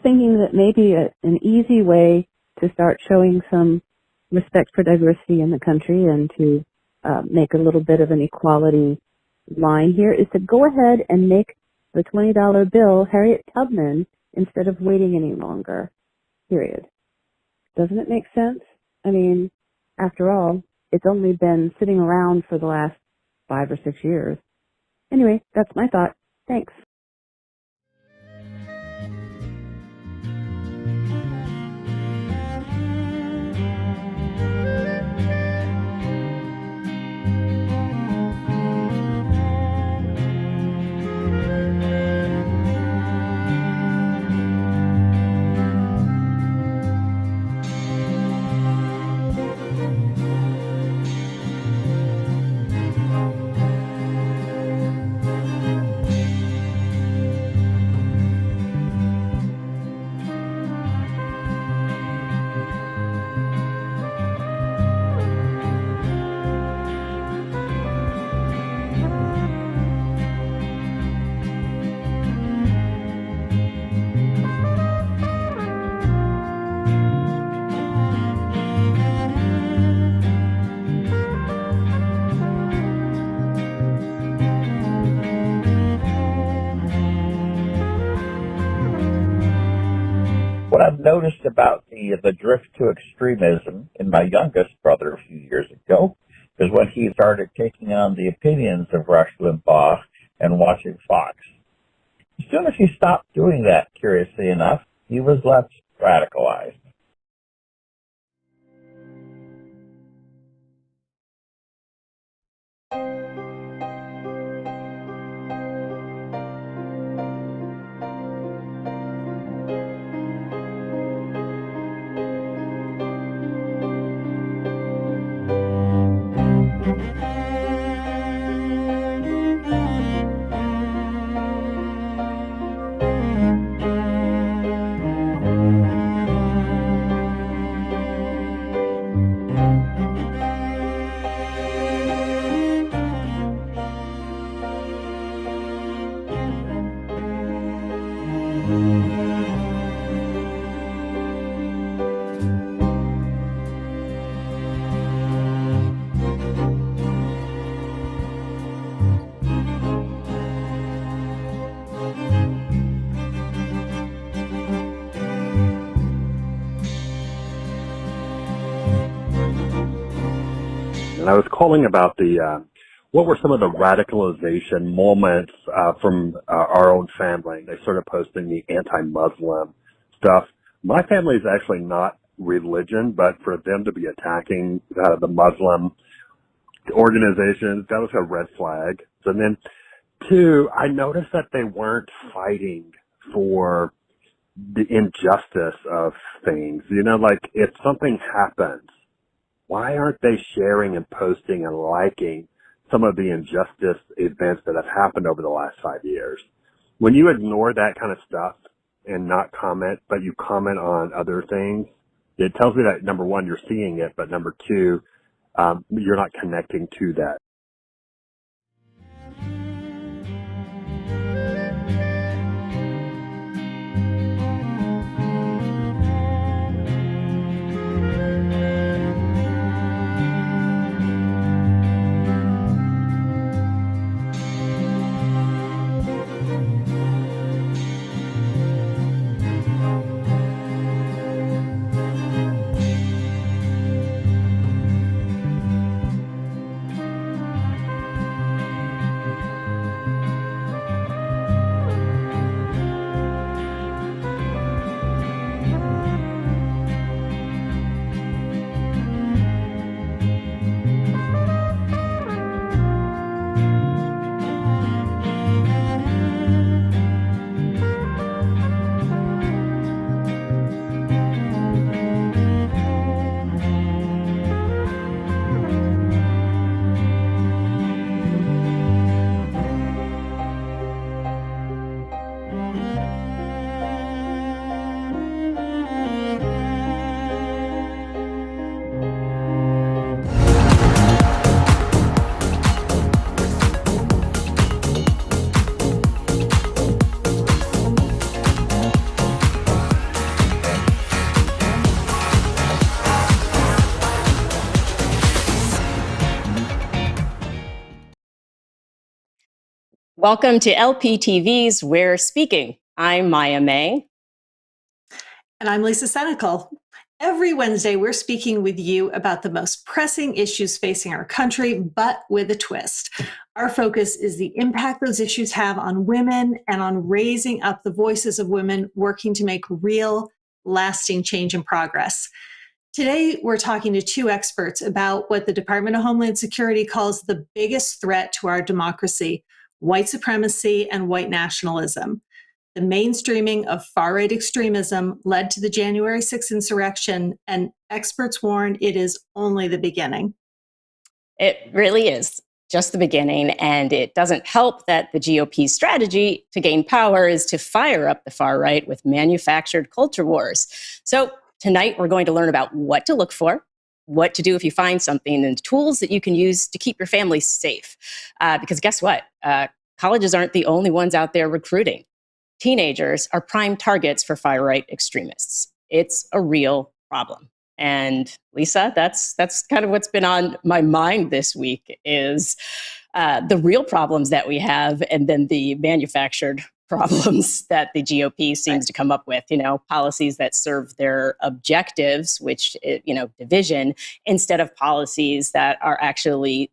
thinking that maybe an easy way to start showing some respect for diversity in the country and to make a little bit of an equality line here is to go ahead and make the $20 bill Harriet Tubman instead of waiting any longer, period. Doesn't it make sense? I mean, after all, it's only been sitting around for the last 5 or 6 years. Anyway, that's my thought. Thanks. What I've noticed about the drift to extremism in my youngest brother a few years ago is when he started taking on the opinions of Rush Limbaugh and watching Fox. As soon as he stopped doing that, curiously enough, he was less radicalized. And I was calling about what were some of the radicalization moments from our own family. They started posting the anti-Muslim stuff. My family is actually not religion, but for them to be attacking the Muslim organizations, that was a red flag. And then, two, I noticed that they weren't fighting for the injustice of things. You know, like if something happens, why aren't they sharing and posting and liking some of the injustice events that have happened over the last 5 years? When you ignore that kind of stuff and not comment, but you comment on other things, it tells me that, number one, you're seeing it, but number two, you're not connecting to that. Welcome to LPTV's We're Speaking. I'm Maya May. And I'm Lisa Senecal. Every Wednesday, we're speaking with you about the most pressing issues facing our country, but with a twist. Our focus is the impact those issues have on women and on raising up the voices of women working to make real, lasting change and progress. Today, we're talking to two experts about what the Department of Homeland Security calls the biggest threat to our democracy: white supremacy and white nationalism. The mainstreaming of far-right extremism led to the January 6th insurrection, and experts warn it is only the beginning. It really is just the beginning, and it doesn't help that the GOP's strategy to gain power is to fire up the far right with manufactured culture wars. So tonight, we're going to learn about what to look for, what to do if you find something, and tools that you can use to keep your family safe. Because guess what? Colleges aren't the only ones out there recruiting. Teenagers are prime targets for far-right extremists. It's a real problem. And Lisa, that's kind of what's been on my mind this week is the real problems that we have, and then the manufactured problems that the GOP seems to come up with, policies that serve their objectives, which, division, instead of policies that are actually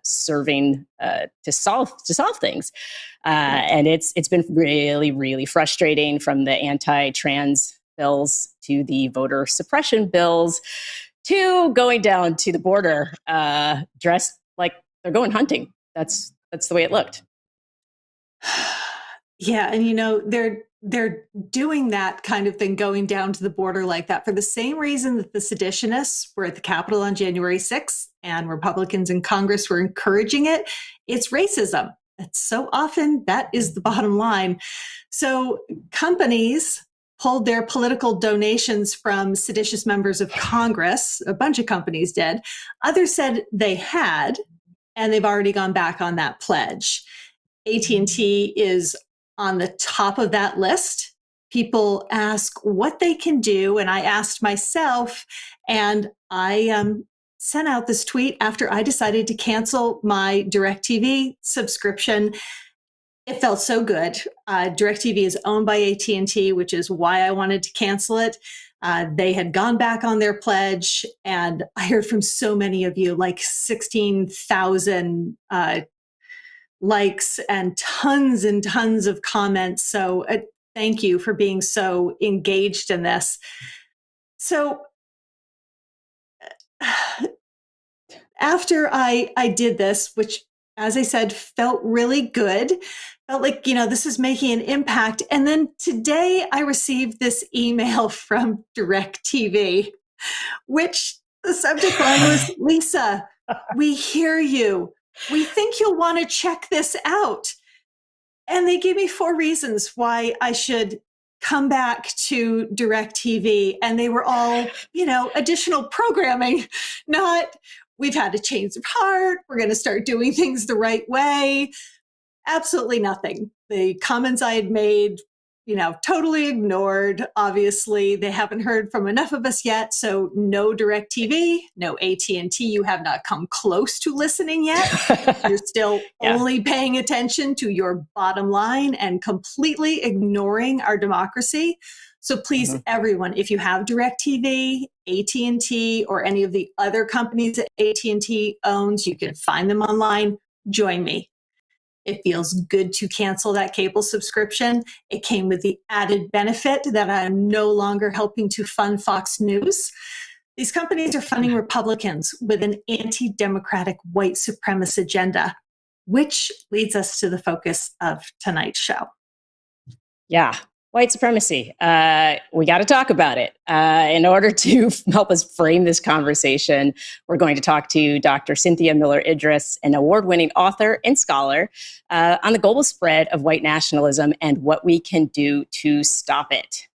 serving to solve things. And it's been really, really frustrating, from the anti-trans bills to the voter suppression bills to going down to the border dressed like they're going hunting. That's the way it looked. Yeah, and they're doing that kind of thing, going down to the border like that, for the same reason that the seditionists were at the Capitol on January 6th and Republicans in Congress were encouraging it. It's racism. It's so often that is the bottom line. So companies pulled their political donations from seditious members of Congress. A bunch of companies did. Others said they had, and they've already gone back on that pledge. AT&T is on the top of that list. People ask what they can do, and I asked myself, and I sent out this tweet after I decided to cancel my DirecTV subscription. It felt so good. DirecTV is owned by AT&T, which is why I wanted to cancel it. They had gone back on their pledge, and I heard from so many of you, like 16,000 likes and tons of comments. So thank you for being so engaged in this. So after I did this, which, as I said, felt really good, felt like, this is making an impact. And then today I received this email from DirecTV, which the subject line was, "Lisa, we hear you. We think you'll want to check this out." And they gave me 4 reasons why I should come back to DirecTV. And they were all, additional programming, not we've had a change of heart, we're going to start doing things the right way. Absolutely nothing. The comments I had made, totally ignored. Obviously, they haven't heard from enough of us yet. So no DirecTV, no AT&T. You have not come close to listening yet. You're still only paying attention to your bottom line and completely ignoring our democracy. So please, everyone, if you have DirecTV, AT&T, or any of the other companies that AT&T owns, you can find them online. Join me. It feels good to cancel that cable subscription. It came with the added benefit that I'm no longer helping to fund Fox News. These companies are funding Republicans with an anti-democratic white supremacist agenda, which leads us to the focus of tonight's show. Yeah. White supremacy. We got to talk about it. In order to help us frame this conversation, we're going to talk to Dr. Cynthia Miller-Idriss, an award-winning author and scholar, on the global spread of white nationalism and what we can do to stop it.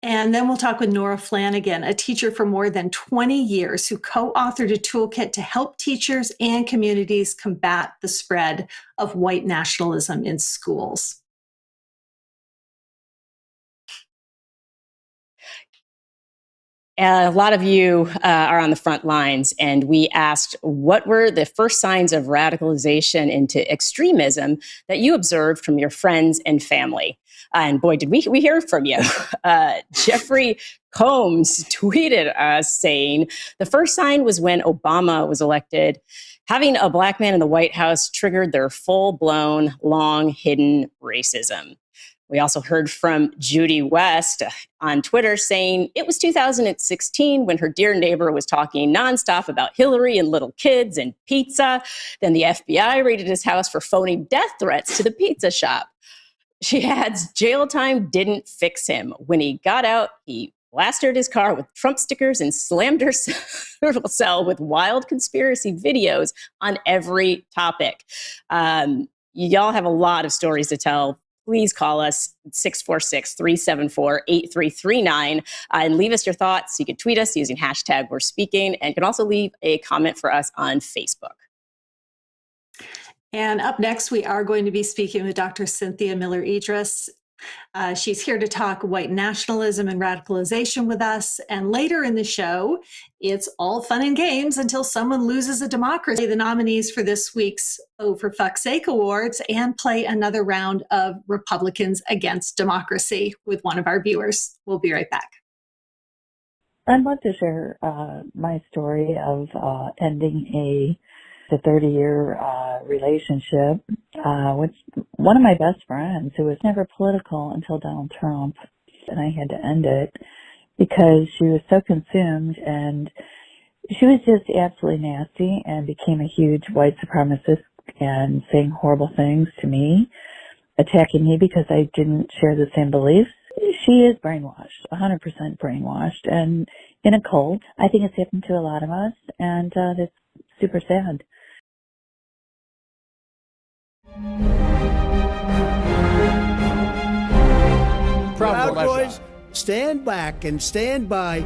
And then we'll talk with Nora Flanagan, a teacher for more than 20 years who co-authored a toolkit to help teachers and communities combat the spread of white nationalism in schools. A lot of you are on the front lines, and we asked what were the first signs of radicalization into extremism that you observed from your friends and family. And boy, did we hear from you. Jeffrey Combs tweeted us saying, the first sign was when Obama was elected. Having a Black man in the White House triggered their full-blown, long-hidden racism. We also heard from Judy West on Twitter saying it was 2016 when her dear neighbor was talking nonstop about Hillary and little kids and pizza. Then the FBI raided his house for phony death threats to the pizza shop. She adds, jail time didn't fix him. When he got out, he blasted his car with Trump stickers and slammed her cell with wild conspiracy videos on every topic. Y'all have a lot of stories to tell. Please call us 646-374-8339 and leave us your thoughts. You can tweet us using hashtag We're Speaking, and you can also leave a comment for us on Facebook. And up next, we are going to be speaking with Dr. Cynthia Miller-Idriss. She's here to talk white nationalism and radicalization with us. And later in the show, it's all fun and games until someone loses a democracy. The nominees for this week's Oh, for Fuck's Sake Awards, and play another round of Republicans Against Democracy with one of our viewers. We'll be right back. I'd love to share my story of ending a 30-year relationship with one of my best friends who was never political until Donald Trump. And I had to end it because she was so consumed, and she was just absolutely nasty and became a huge white supremacist and saying horrible things to me, attacking me because I didn't share the same beliefs. She is brainwashed, 100% brainwashed, and in a cult. I think it's happened to a lot of us, and that's super sad. Proud Boys, stand back and stand by.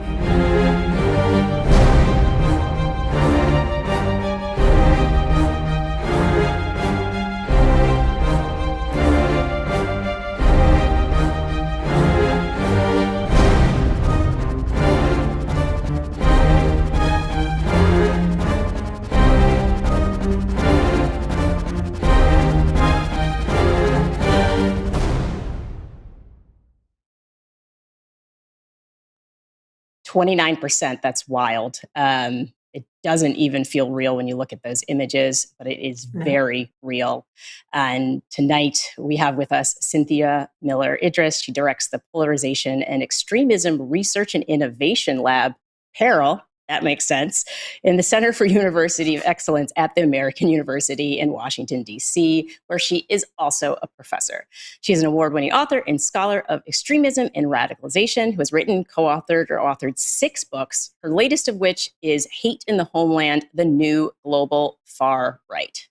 %. That's wild. It doesn't even feel real when you look at those images, but it is very real. And tonight we have with us Cynthia Miller-Idriss. She directs the Polarization and Extremism Research and Innovation Lab, PERIL, that makes sense, in the Center for University of Excellence at the American University in Washington, D.C., where she is also a professor. She is an award-winning author and scholar of extremism and radicalization, who has written, co-authored, or authored 6 books, her latest of which is Hate in the Homeland, The New Global Far Right.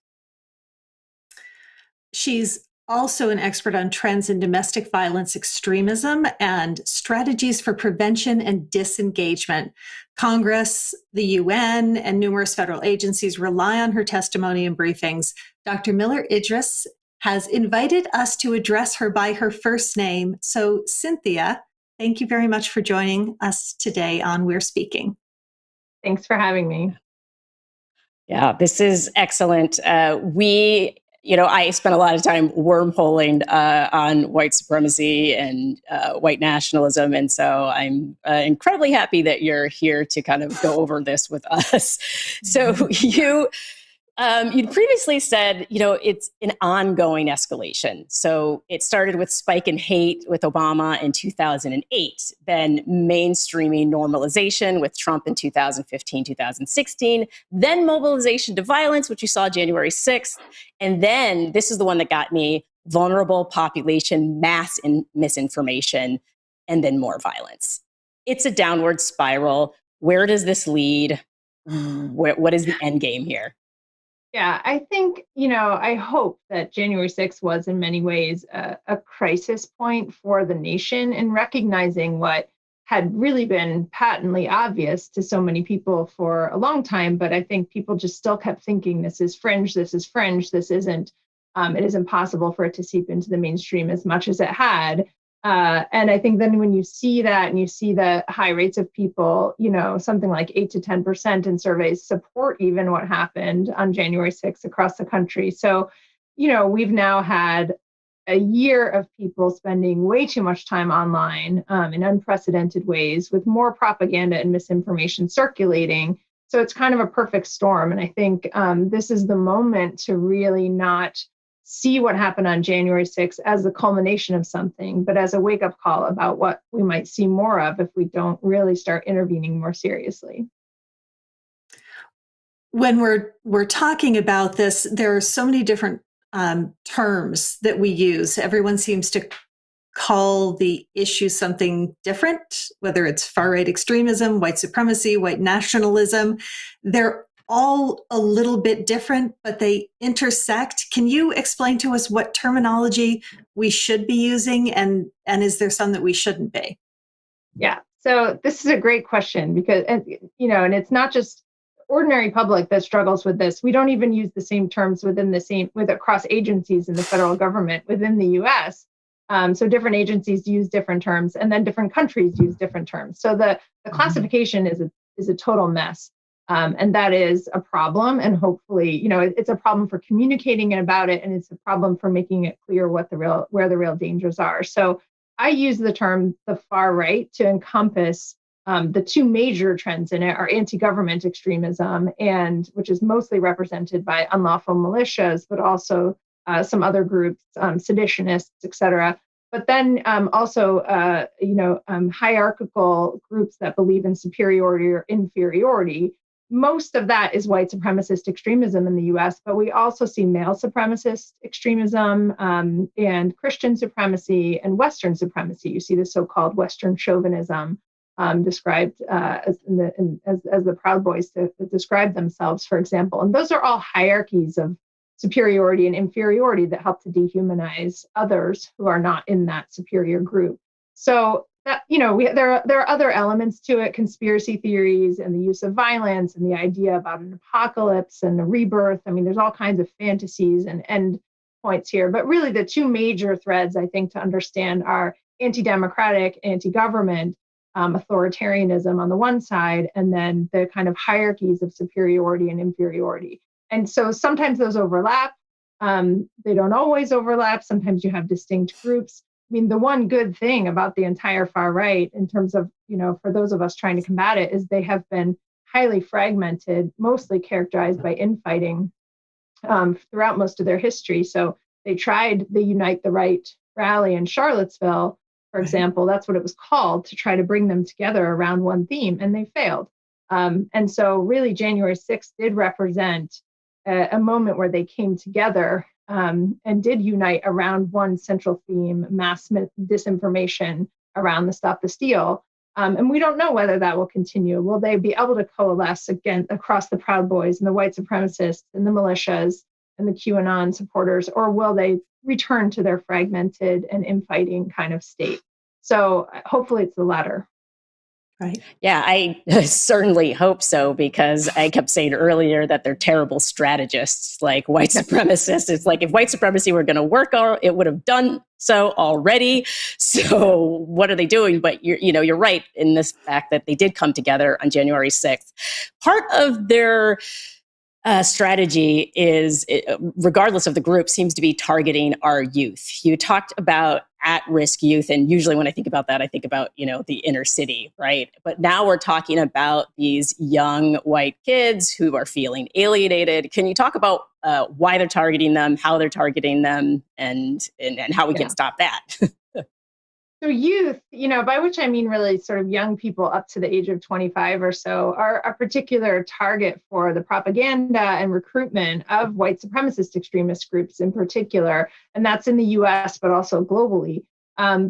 She's also an expert on trends in domestic violence extremism and strategies for prevention and disengagement. Congress, the UN, and numerous federal agencies rely on her testimony and briefings. Dr. Miller-Idriss has invited us to address her by her first name. So, Cynthia, thank you very much for joining us today on We're Speaking. Thanks for having me. Yeah, this is excellent. I spent a lot of time wormholing on white supremacy and white nationalism. And so I'm incredibly happy that you're here to kind of go over this with us. So you'd previously said, it's an ongoing escalation. So it started with spike in hate with Obama in 2008, then mainstreaming normalization with Trump in 2015, 2016, then mobilization to violence, which you saw January 6th. And then this is the one that got me: vulnerable population, mass misinformation, and then more violence. It's a downward spiral. Where does this lead? What is the end game here? Yeah, I think, I hope that January 6th was in many ways a crisis point for the nation in recognizing what had really been patently obvious to so many people for a long time. But I think people just still kept thinking this is fringe, this isn't, it is impossible for it to seep into the mainstream as much as it had. And I think then when you see that and you see the high rates of people, something like 8 to 10% in surveys support even what happened on January 6th across the country. So, we've now had a year of people spending way too much time online in unprecedented ways with more propaganda and misinformation circulating. So it's kind of a perfect storm. And I think this is the moment to really not see what happened on January 6th as the culmination of something, but as a wake-up call about what we might see more of if we don't really start intervening more seriously. When we're talking about this, there are so many different terms that we use. Everyone seems to call the issue something different, whether it's far-right extremism, white supremacy, white nationalism. They're all a little bit different, but they intersect. Can you explain to us what terminology we should be using, and is there some that we shouldn't be? Yeah, so this is a great question because, and it's not just ordinary public that struggles with this. We don't even use the same terms across agencies in the federal government within the US. So different agencies use different terms, and then different countries use different terms. So the classification is a total mess. And that is a problem. And hopefully, it's a problem for communicating about it, and it's a problem for making it clear where the real dangers are. So I use the term the far right to encompass the two major trends in it are anti-government extremism, and which is mostly represented by unlawful militias, but also some other groups, seditionists, et cetera. But then also, hierarchical groups that believe in superiority or inferiority. Most of that is white supremacist extremism in the US, but we also see male supremacist extremism and Christian supremacy and Western supremacy. You see the so-called Western chauvinism described as the Proud Boys to describe themselves, for example. And those are all hierarchies of superiority and inferiority that help to dehumanize others who are not in that superior group. So that, there are other elements to it, conspiracy theories and the use of violence and the idea about an apocalypse and a rebirth. I mean, there's all kinds of fantasies and end points here. But really the two major threads, I think, to understand are anti-democratic, anti-government, authoritarianism on the one side, and then the kind of hierarchies of superiority and inferiority. And so sometimes those overlap. They don't always overlap. Sometimes you have distinct groups. I mean, the one good thing about the entire far right, in terms of, for those of us trying to combat it, is they have been highly fragmented, mostly characterized by infighting throughout most of their history. So they tried the Unite the Right rally in Charlottesville, for example. That's what it was called, to try to bring them together around one theme, and they failed. And so really January 6th did represent a moment where they came together and did unite around one central theme, mass disinformation around the Stop the Steal. And we don't know whether that will continue. Will they be able to coalesce again across the Proud Boys and the white supremacists and the militias and the QAnon supporters, or will they return to their fragmented and infighting kind of state? So hopefully it's the latter. Right. Yeah, I certainly hope so, because I kept saying earlier that they're terrible strategists, like white supremacists. It's like if white supremacy were going to work, it would have done so already. So what are they doing? But you're right in this fact that they did come together on January 6th. Part of their strategy is, regardless of the group, seems to be targeting our youth. You talked about at-risk youth, and usually when I think about that, I think about, the inner city, right? But now we're talking about these young white kids who are feeling alienated. Can you talk about why they're targeting them, how they're targeting them, and how we can stop that? So youth, by which I mean really sort of young people up to the age of 25 or so, are a particular target for the propaganda and recruitment of white supremacist extremist groups in particular. And that's in the US, but also globally,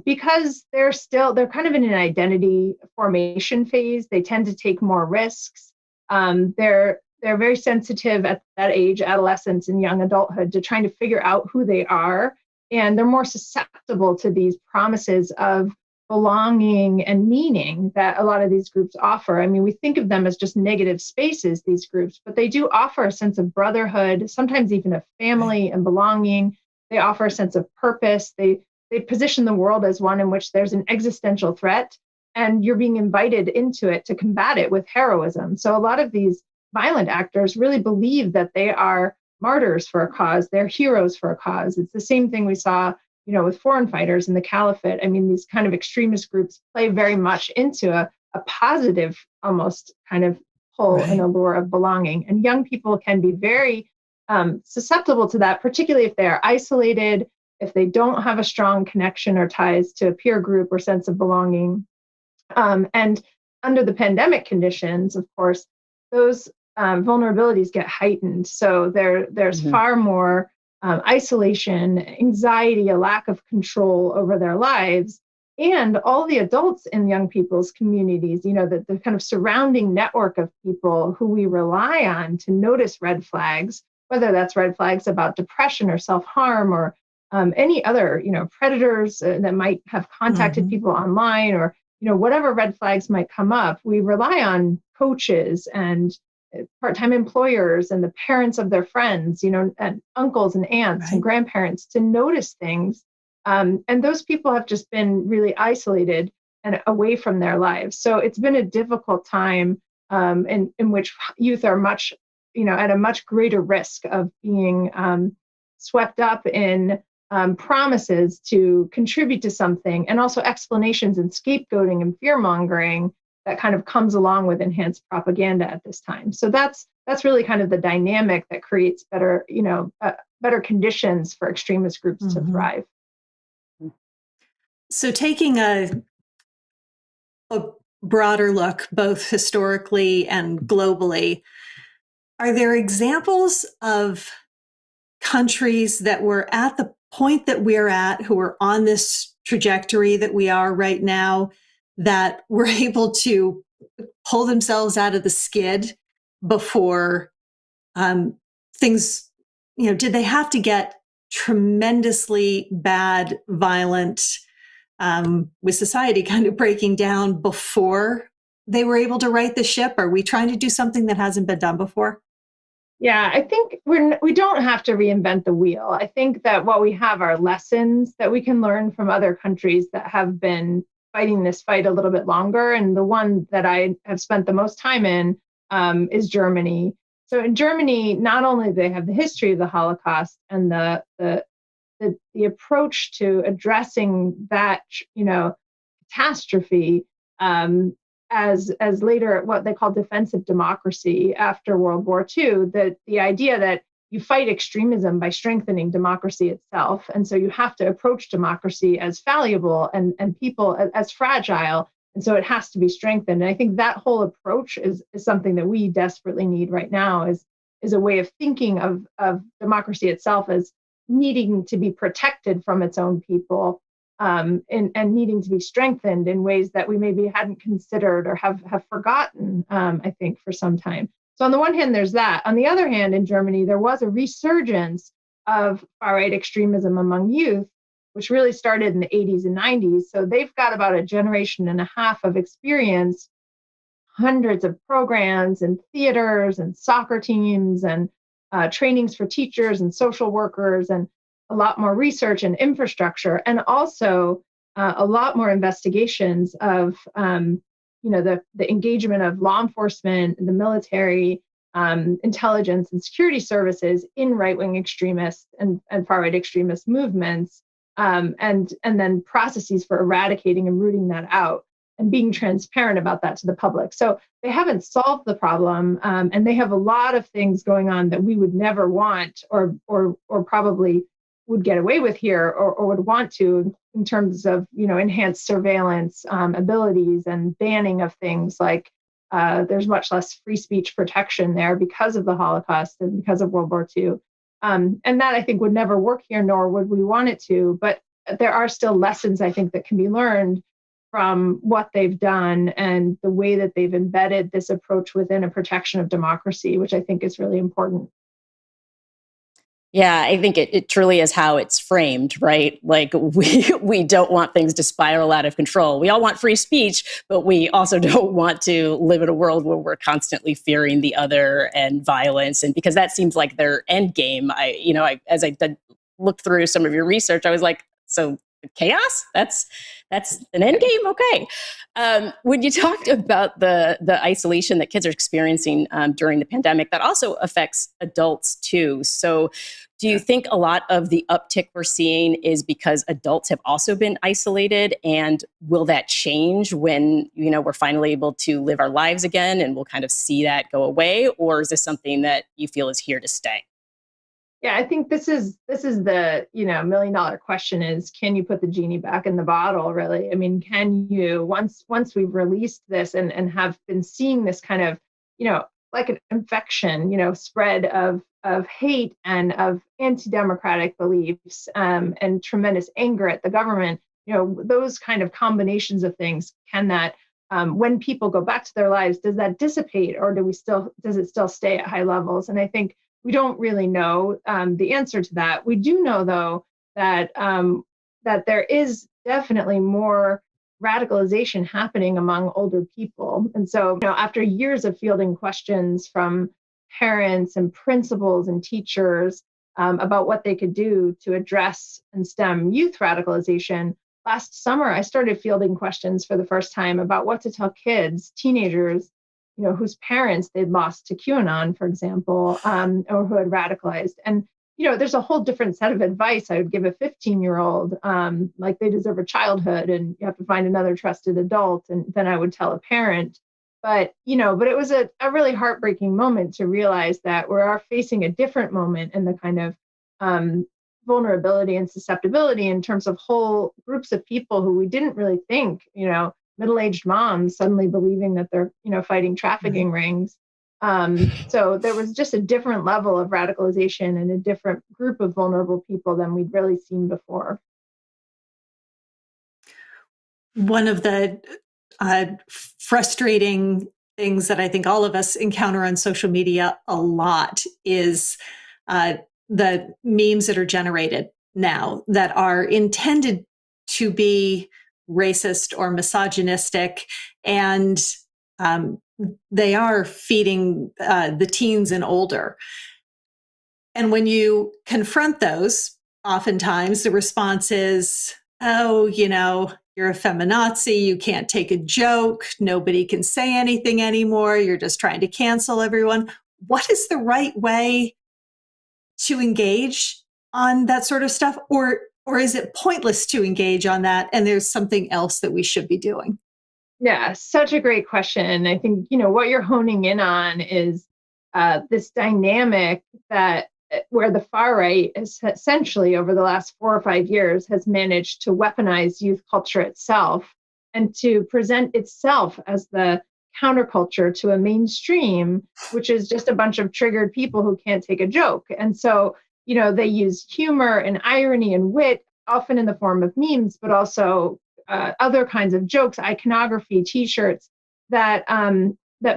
because they're kind of in an identity formation phase. They tend to take more risks. They're very sensitive at that age, adolescence and young adulthood, to trying to figure out who they are. And they're more susceptible to these promises of belonging and meaning that a lot of these groups offer. I mean, we think of them as just negative spaces, these groups, but they do offer a sense of brotherhood, sometimes even of family and belonging. They offer a sense of purpose. They they position the world as one in which there's an existential threat, and you're being invited into it to combat it with heroism. So a lot of these violent actors really believe that they are martyrs for a cause, they're heroes for a cause. It's the same thing we saw, with foreign fighters in the caliphate. I mean, these kind of extremist groups play very much into a positive, almost kind of pull and allure of belonging. And young people can be very susceptible to that, particularly if they are isolated, if they don't have a strong connection or ties to a peer group or sense of belonging. And under the pandemic conditions, of course, those vulnerabilities get heightened. So there's far more isolation, anxiety, a lack of control over their lives. And all the adults in young people's communities, the kind of surrounding network of people who we rely on to notice red flags, whether that's red flags about depression or self-harm or any other, predators that might have contacted people online, or, whatever red flags might come up. We rely on coaches and part-time employers and the parents of their friends, and uncles and aunts and grandparents to notice things. And those people have just been really isolated and away from their lives. So it's been a difficult time in which youth are much, at a much greater risk of being swept up in promises to contribute to something, and also explanations and scapegoating and fear-mongering that kind of comes along with enhanced propaganda at this time. So that's really kind of the dynamic that creates better, better conditions for extremist groups to thrive. So taking a broader look, both historically and globally, are there examples of countries that were at the point that we're at, who are on this trajectory that we are right now, that were able to pull themselves out of the skid before things, did they have to get tremendously bad, violent, with society kind of breaking down before they were able to right the ship? Are we trying to do something that hasn't been done before? Yeah, I think we don't have to reinvent the wheel. I think that what we have are lessons that we can learn from other countries that have been fighting this fight a little bit longer. And the one that I have spent the most time in is Germany. So in Germany, not only do they have the history of the Holocaust and the approach to addressing that, catastrophe, as later what they call defensive democracy after World War II, that the idea that you fight extremism by strengthening democracy itself. And so you have to approach democracy as fallible and people as fragile. And so it has to be strengthened. And I think that whole approach is something that we desperately need right now, is a way of thinking of democracy itself as needing to be protected from its own people, and needing to be strengthened in ways that we maybe hadn't considered or have forgotten, I think, for some time. So on the one hand, there's that. On the other hand, in Germany, there was a resurgence of far-right extremism among youth, which really started in the 80s and 90s. So they've got about a generation and a half of experience, hundreds of programs and theaters and soccer teams and trainings for teachers and social workers, and a lot more research and infrastructure, and also a lot more investigations of the engagement of law enforcement, the military, intelligence and security services in right-wing extremist and far-right extremist movements, and then processes for eradicating and rooting that out, and being transparent about that to the public. So they haven't solved the problem, and they have a lot of things going on that we would never want or probably would get away with here or would want to, in terms of enhanced surveillance abilities and banning of things like there's much less free speech protection there because of the Holocaust and because of World War II. And that I think would never work here, nor would we want it to. But there are still lessons I think that can be learned from what they've done and the way that they've embedded this approach within a protection of democracy, which I think is really important. Yeah, I think it truly is how it's framed, right? Like we don't want things to spiral out of control. We all want free speech, but we also don't want to live in a world where we're constantly fearing the other and violence. And because that seems like their end game, as I looked through some of your research, I was like, so chaos. That's an end game. Okay. When you talked about the isolation that kids are experiencing during the pandemic, that also affects adults too. So do you think a lot of the uptick we're seeing is because adults have also been isolated? And will that change when, we're finally able to live our lives again and we'll kind of see that go away? Or is this something that you feel is here to stay? Yeah, I think this is the $1 million question: is can you put the genie back in the bottle? Really, I mean, can you once we've released this and have been seeing this kind of like an infection, spread of hate and of anti-democratic beliefs and tremendous anger at the government, those kind of combinations of things, can that when people go back to their lives, does that dissipate, or does it still stay at high levels? And I think we don't really know the answer to that. We do know, though, that that there is definitely more radicalization happening among older people. And so, after years of fielding questions from parents and principals and teachers about what they could do to address and stem youth radicalization, last summer I started fielding questions for the first time about what to tell kids, teenagers, whose parents they'd lost to QAnon, for example, or who had radicalized. And, there's a whole different set of advice I would give a 15-year-old, like they deserve a childhood and you have to find another trusted adult. And then I would tell a parent. But it was a really heartbreaking moment to realize that we are facing a different moment in the kind of vulnerability and susceptibility in terms of whole groups of people who we didn't really think, middle-aged moms suddenly believing that they're, fighting trafficking rings. So there was just a different level of radicalization and a different group of vulnerable people than we'd really seen before. One of the frustrating things that I think all of us encounter on social media a lot is the memes that are generated now that are intended to be racist or misogynistic, and they are feeding the teens and older. And when you confront those, oftentimes the response is, oh, you're a feminazi, you can't take a joke, nobody can say anything anymore, you're just trying to cancel everyone. What is the right way to engage on that sort of stuff? Or is it pointless to engage on that and there's something else that we should be doing? Yeah, such a great question. I think, what you're honing in on is this dynamic that where the far right is essentially over the last 4 or 5 years has managed to weaponize youth culture itself and to present itself as the counterculture to a mainstream, which is just a bunch of triggered people who can't take a joke. And so, they use humor and irony and wit, often in the form of memes, but also other kinds of jokes, iconography, T-shirts that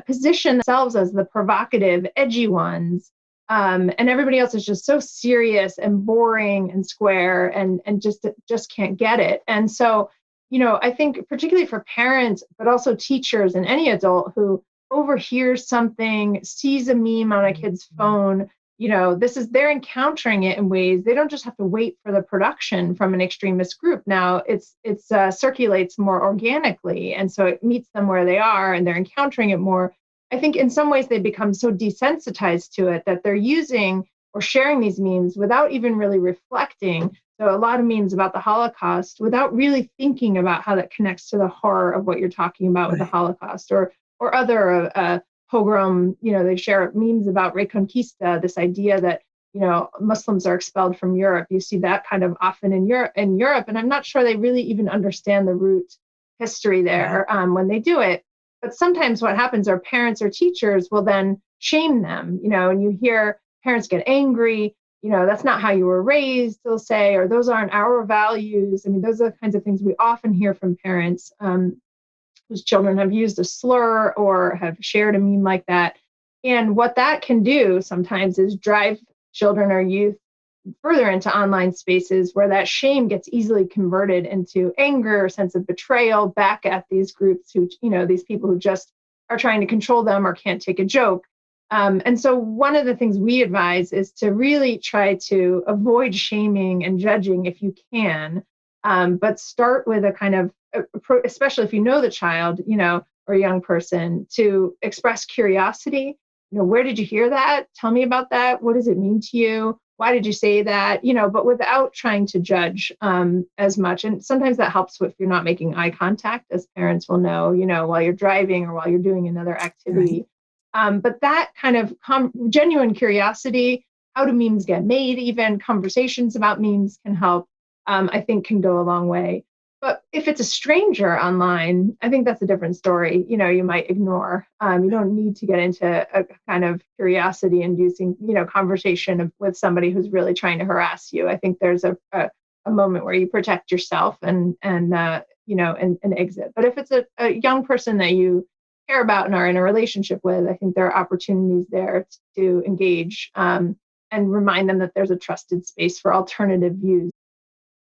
position themselves as the provocative, edgy ones. And everybody else is just so serious and boring and square and just can't get it. And so, I think particularly for parents, but also teachers and any adult who overhears something, sees a meme on a kid's phone, they're encountering it in ways they don't just have to wait for the production from an extremist group. Now it circulates more organically. And so it meets them where they are and they're encountering it more. I think in some ways they become so desensitized to it that they're using or sharing these memes without even really reflecting. So a lot of memes about the Holocaust without really thinking about how that connects to the horror of what you're talking about with the Holocaust or other pogrom. They share memes about Reconquista, this idea that Muslims are expelled from Europe. You see that kind of often in Europe, and I'm not sure they really even understand the root history there when they do it. But sometimes what happens are parents or teachers will then shame them, and you hear parents get angry, that's not how you were raised, they'll say, or those aren't our values. I mean, those are the kinds of things we often hear from parents whose children have used a slur or have shared a meme like that. And what that can do sometimes is drive children or youth further into online spaces where that shame gets easily converted into anger or sense of betrayal back at these groups who, these people who just are trying to control them or can't take a joke. And so one of the things we advise is to really try to avoid shaming and judging if you can, But start with a kind of, especially if you know the child, or young person, to express curiosity. Where did you hear that? Tell me about that. What does it mean to you? Why did you say that? But without trying to judge as much. And sometimes that helps if you're not making eye contact, as parents will know, while you're driving or while you're doing another activity. Right. But that kind of genuine curiosity, how do memes get made, even conversations about memes can help, I think can go a long way. But if it's a stranger online, I think that's a different story. You might ignore. You don't need to get into a kind of curiosity-inducing, conversation with somebody who's really trying to harass you. I think there's a moment where you protect yourself and exit. But if it's a young person that you care about and are in a relationship with, I think there are opportunities there to engage and remind them that there's a trusted space for alternative views.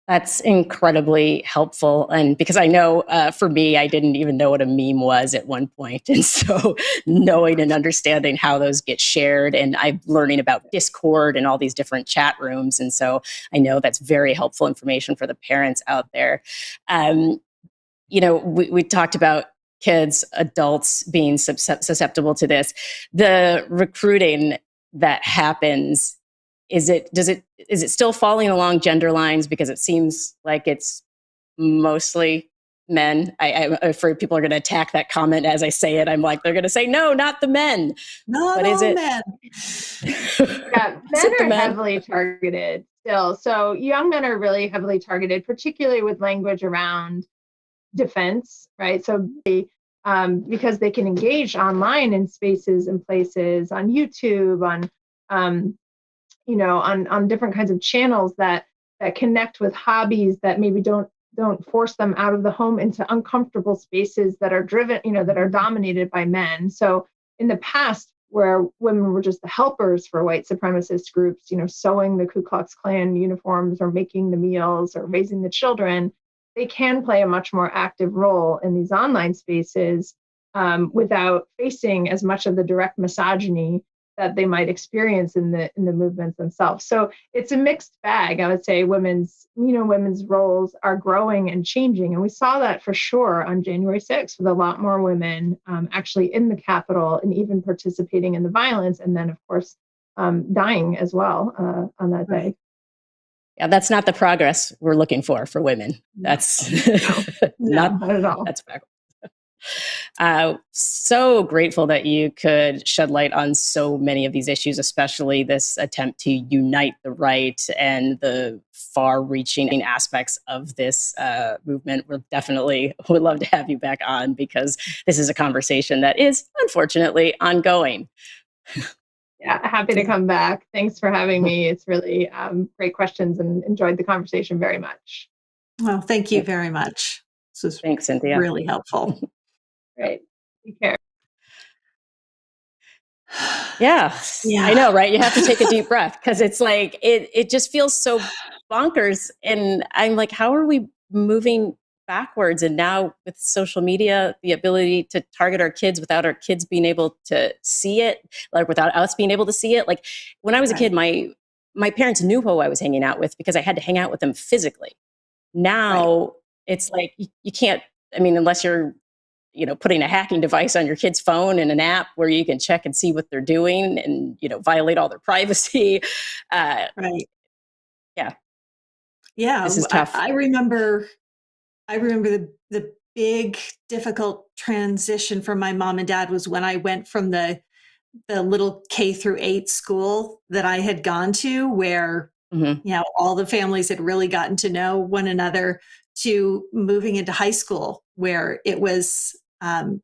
That's incredibly helpful. And because I know for me, I didn't even know what a meme was at one point. And so knowing and understanding how those get shared, and I'm learning about Discord and all these different chat rooms. And so I know that's very helpful information for the parents out there. We talked about kids, adults being susceptible to this. The recruiting that happens, is it still falling along gender lines? Because it seems like it's mostly men. I'm afraid people are going to attack that comment as I say it. I'm like, they're going to say, no, not the men. Not all men. Yeah, men are heavily targeted still. So young men are really heavily targeted, particularly with language around defense, right? So because they can engage online in spaces and places, on YouTube, on different kinds of channels that connect with hobbies that maybe don't force them out of the home into uncomfortable spaces that are driven, that are dominated by men. So in the past, where women were just the helpers for white supremacist groups, sewing the Ku Klux Klan uniforms or making the meals or raising the children, they can play a much more active role in these online spaces without facing as much of the direct misogyny that they might experience in the movements themselves. So it's a mixed bag. I would say women's roles are growing and changing. And we saw that for sure on January 6th with a lot more women actually in the Capitol and even participating in the violence. And then, of course, dying as well on that day. Yeah, that's not the progress we're looking for women. That's not at all. That's backwards. So grateful that you could shed light on so many of these issues, especially this attempt to unite the right and the far-reaching aspects of this movement. We definitely would love to have you back on, because this is a conversation that is unfortunately ongoing. Yeah, happy to come back. Thanks for having me. It's really great questions and enjoyed the conversation very much. Well, thank you very much. This was Thanks, Cynthia. Really helpful. Great. Take care. Yeah, I know, right? You have to take a deep breath, because it's like, it just feels so bonkers. And I'm like, how are we moving backwards? And now with social media, the ability to target our kids without our kids being able to see it, like without us being able to see it. Like when I was a kid, my parents knew who I was hanging out with because I had to hang out with them physically. Now it's like, you can't, unless you're putting a hacking device on your kid's phone and an app where you can check and see what they're doing and, violate all their privacy. Yeah. Yeah. This is tough. I remember the big, difficult transition for my mom and dad was when I went from the little K-8 school that I had gone to, where, all the families had really gotten to know one another, to moving into high school, where it was, a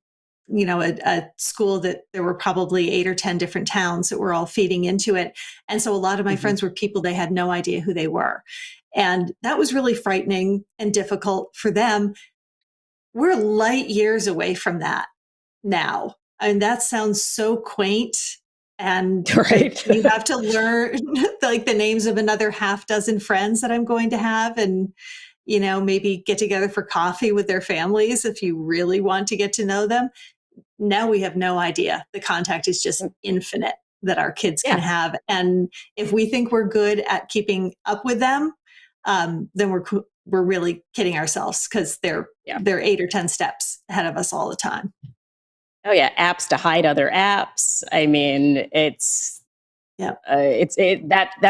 school that there were probably 8 or 10 different towns that were all feeding into it. And so a lot of my friends were people, they had no idea who they were. And that was really frightening and difficult for them. We're light years away from that now. And that sounds so quaint. And you have to learn like the names of another half dozen friends that I'm going to have, and maybe get together for coffee with their families if you really want to get to know them. Now we have no idea. The contact is just infinite that our kids can have. And if we think we're good at keeping up with them, then we're really kidding ourselves because they're 8 or 10 steps ahead of us all the time. Oh yeah, apps to hide other apps. I mean, that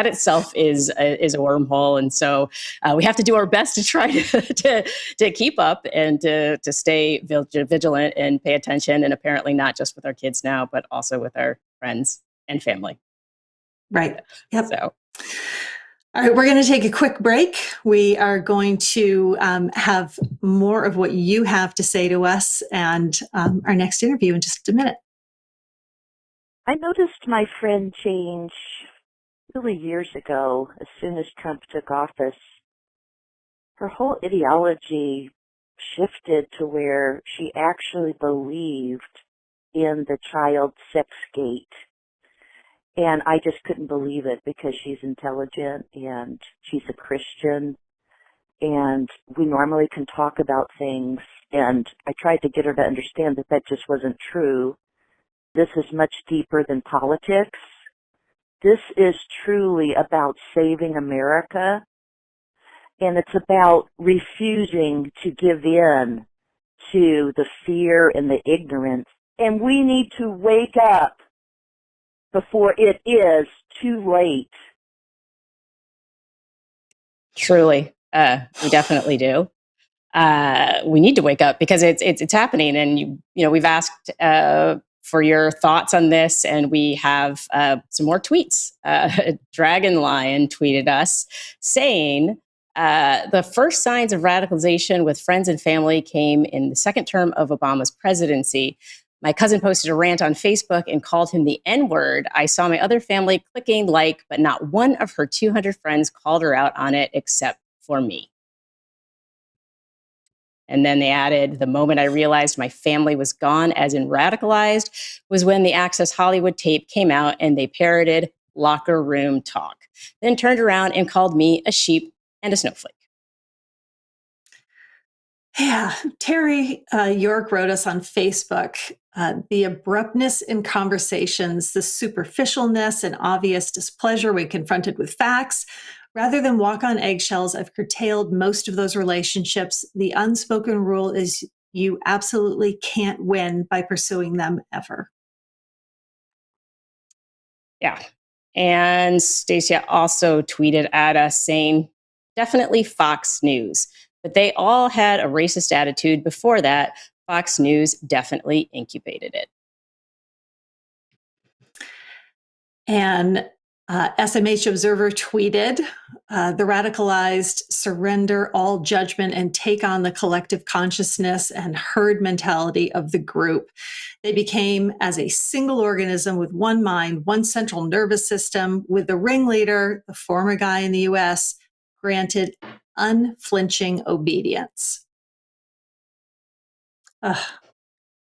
itself is a wormhole, and so we have to do our best to try to keep up and to stay vigilant and pay attention, and apparently not just with our kids now, but also with our friends and family. Right. Yep. So. All right, we're going to take a quick break. We are going to have more of what you have to say to us and our next interview in just a minute. I noticed my friend change really years ago, as soon as Trump took office. Her whole ideology shifted to where she actually believed in the child sex gate. And I just couldn't believe it because she's intelligent and she's a Christian and we normally can talk about things. And I tried to get her to understand that that just wasn't true. This is much deeper than politics. This is truly about saving America. And it's about refusing to give in to the fear and the ignorance. And we need to wake up before it is too late. Truly, we definitely do. We need to wake up because it's happening, and you know we've asked for your thoughts on this, and we have some more tweets. Dragon Lion tweeted us saying the first signs of radicalization with friends and family came in the second term of Obama's presidency. My cousin posted a rant on Facebook and called him the N-word. I saw my other family clicking like, but not one of her 200 friends called her out on it except for me. And then they added, the moment I realized my family was gone, as in radicalized, was when the Access Hollywood tape came out and they parroted locker room talk, then turned around and called me a sheep and a snowflake. Yeah, Terry York wrote us on Facebook, the abruptness in conversations, the superficialness and obvious displeasure when confronted with facts. Rather than walk on eggshells, I've curtailed most of those relationships. The unspoken rule is you absolutely can't win by pursuing them ever. Yeah. And Stacia also tweeted at us saying, definitely Fox News. But they all had a racist attitude before that. Fox News definitely incubated it. And SMH Observer tweeted, the radicalized surrender all judgment and take on the collective consciousness and herd mentality of the group. They became as a single organism with one mind, one central nervous system, with the ringleader, the former guy in the US, granted unflinching obedience.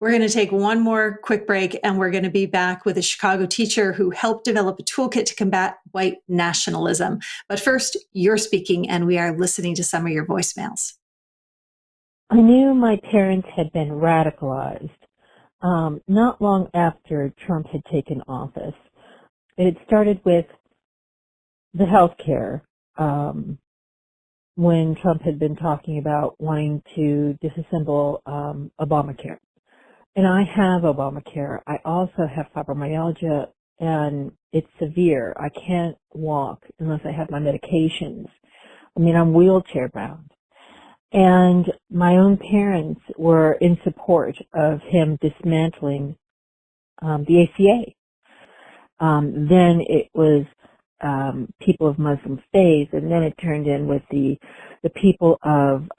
We're going to take one more quick break, and we're going to be back with a Chicago teacher who helped develop a toolkit to combat white nationalism. But first, you're speaking, and we are listening to some of your voicemails. I knew my parents had been radicalized not long after Trump had taken office. It had started with the health care. When Trump had been talking about wanting to disassemble Obamacare. And I have Obamacare. I also have fibromyalgia, and it's severe. I can't walk unless I have my medications. I mean, I'm wheelchair bound. And my own parents were in support of him dismantling the ACA. Then it was people of Muslim faith, and then it turned in with the people of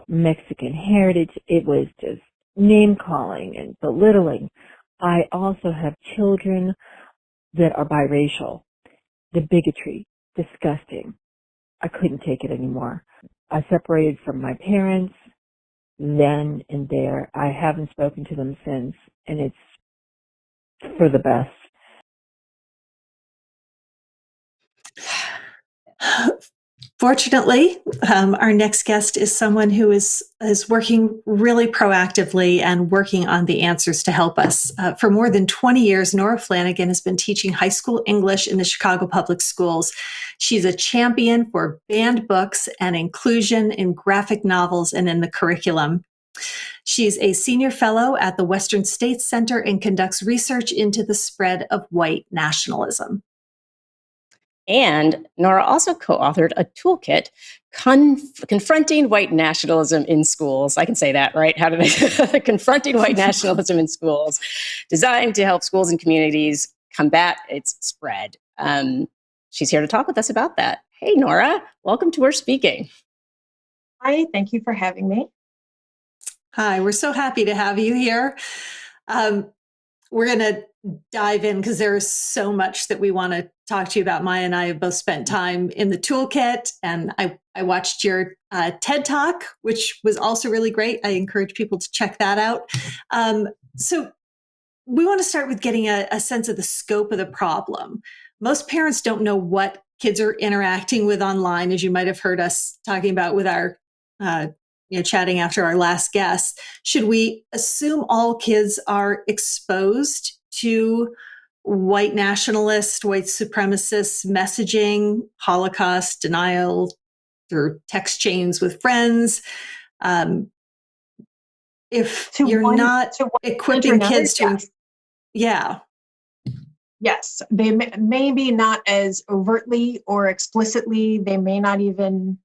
Mexican heritage. It was just name calling and belittling. I also have children that are biracial. The bigotry, disgusting. I couldn't take it anymore. I separated from my parents then and there. I haven't spoken to them since, and it's for the best. Fortunately, our next guest is someone who is working really proactively and working on the answers to help us. For more than 20 years, Nora Flanagan has been teaching high school English in the Chicago Public Schools. She's a champion for banned books and inclusion in graphic novels and in the curriculum. She's a senior fellow at the Western States Center and conducts research into the spread of white nationalism. And Nora also co-authored a toolkit, Confronting White Nationalism in Schools. I can say that, right? How did I? Confronting White Nationalism in Schools, designed to help schools and communities combat its spread. She's here to talk with us about that. Hey, Nora, welcome to We're Speaking. Hi, thank you for having me. Hi, we're so happy to have you here. We're going to dive in because there is so much that we want to talk to you about. Maya and I have both spent time in the toolkit, and I watched your TED Talk, which was also really great. I encourage people to check that out. So we want to start with getting a sense of the scope of the problem. Most parents don't know what kids are interacting with online, as you might have heard us talking about with our chatting after our last guest. Should we assume all kids are exposed to white nationalist, white supremacist messaging, Holocaust denial through text chains with friends? If you're not equipping kids to, yeah. Yes, they maybe not as overtly or explicitly, they may not even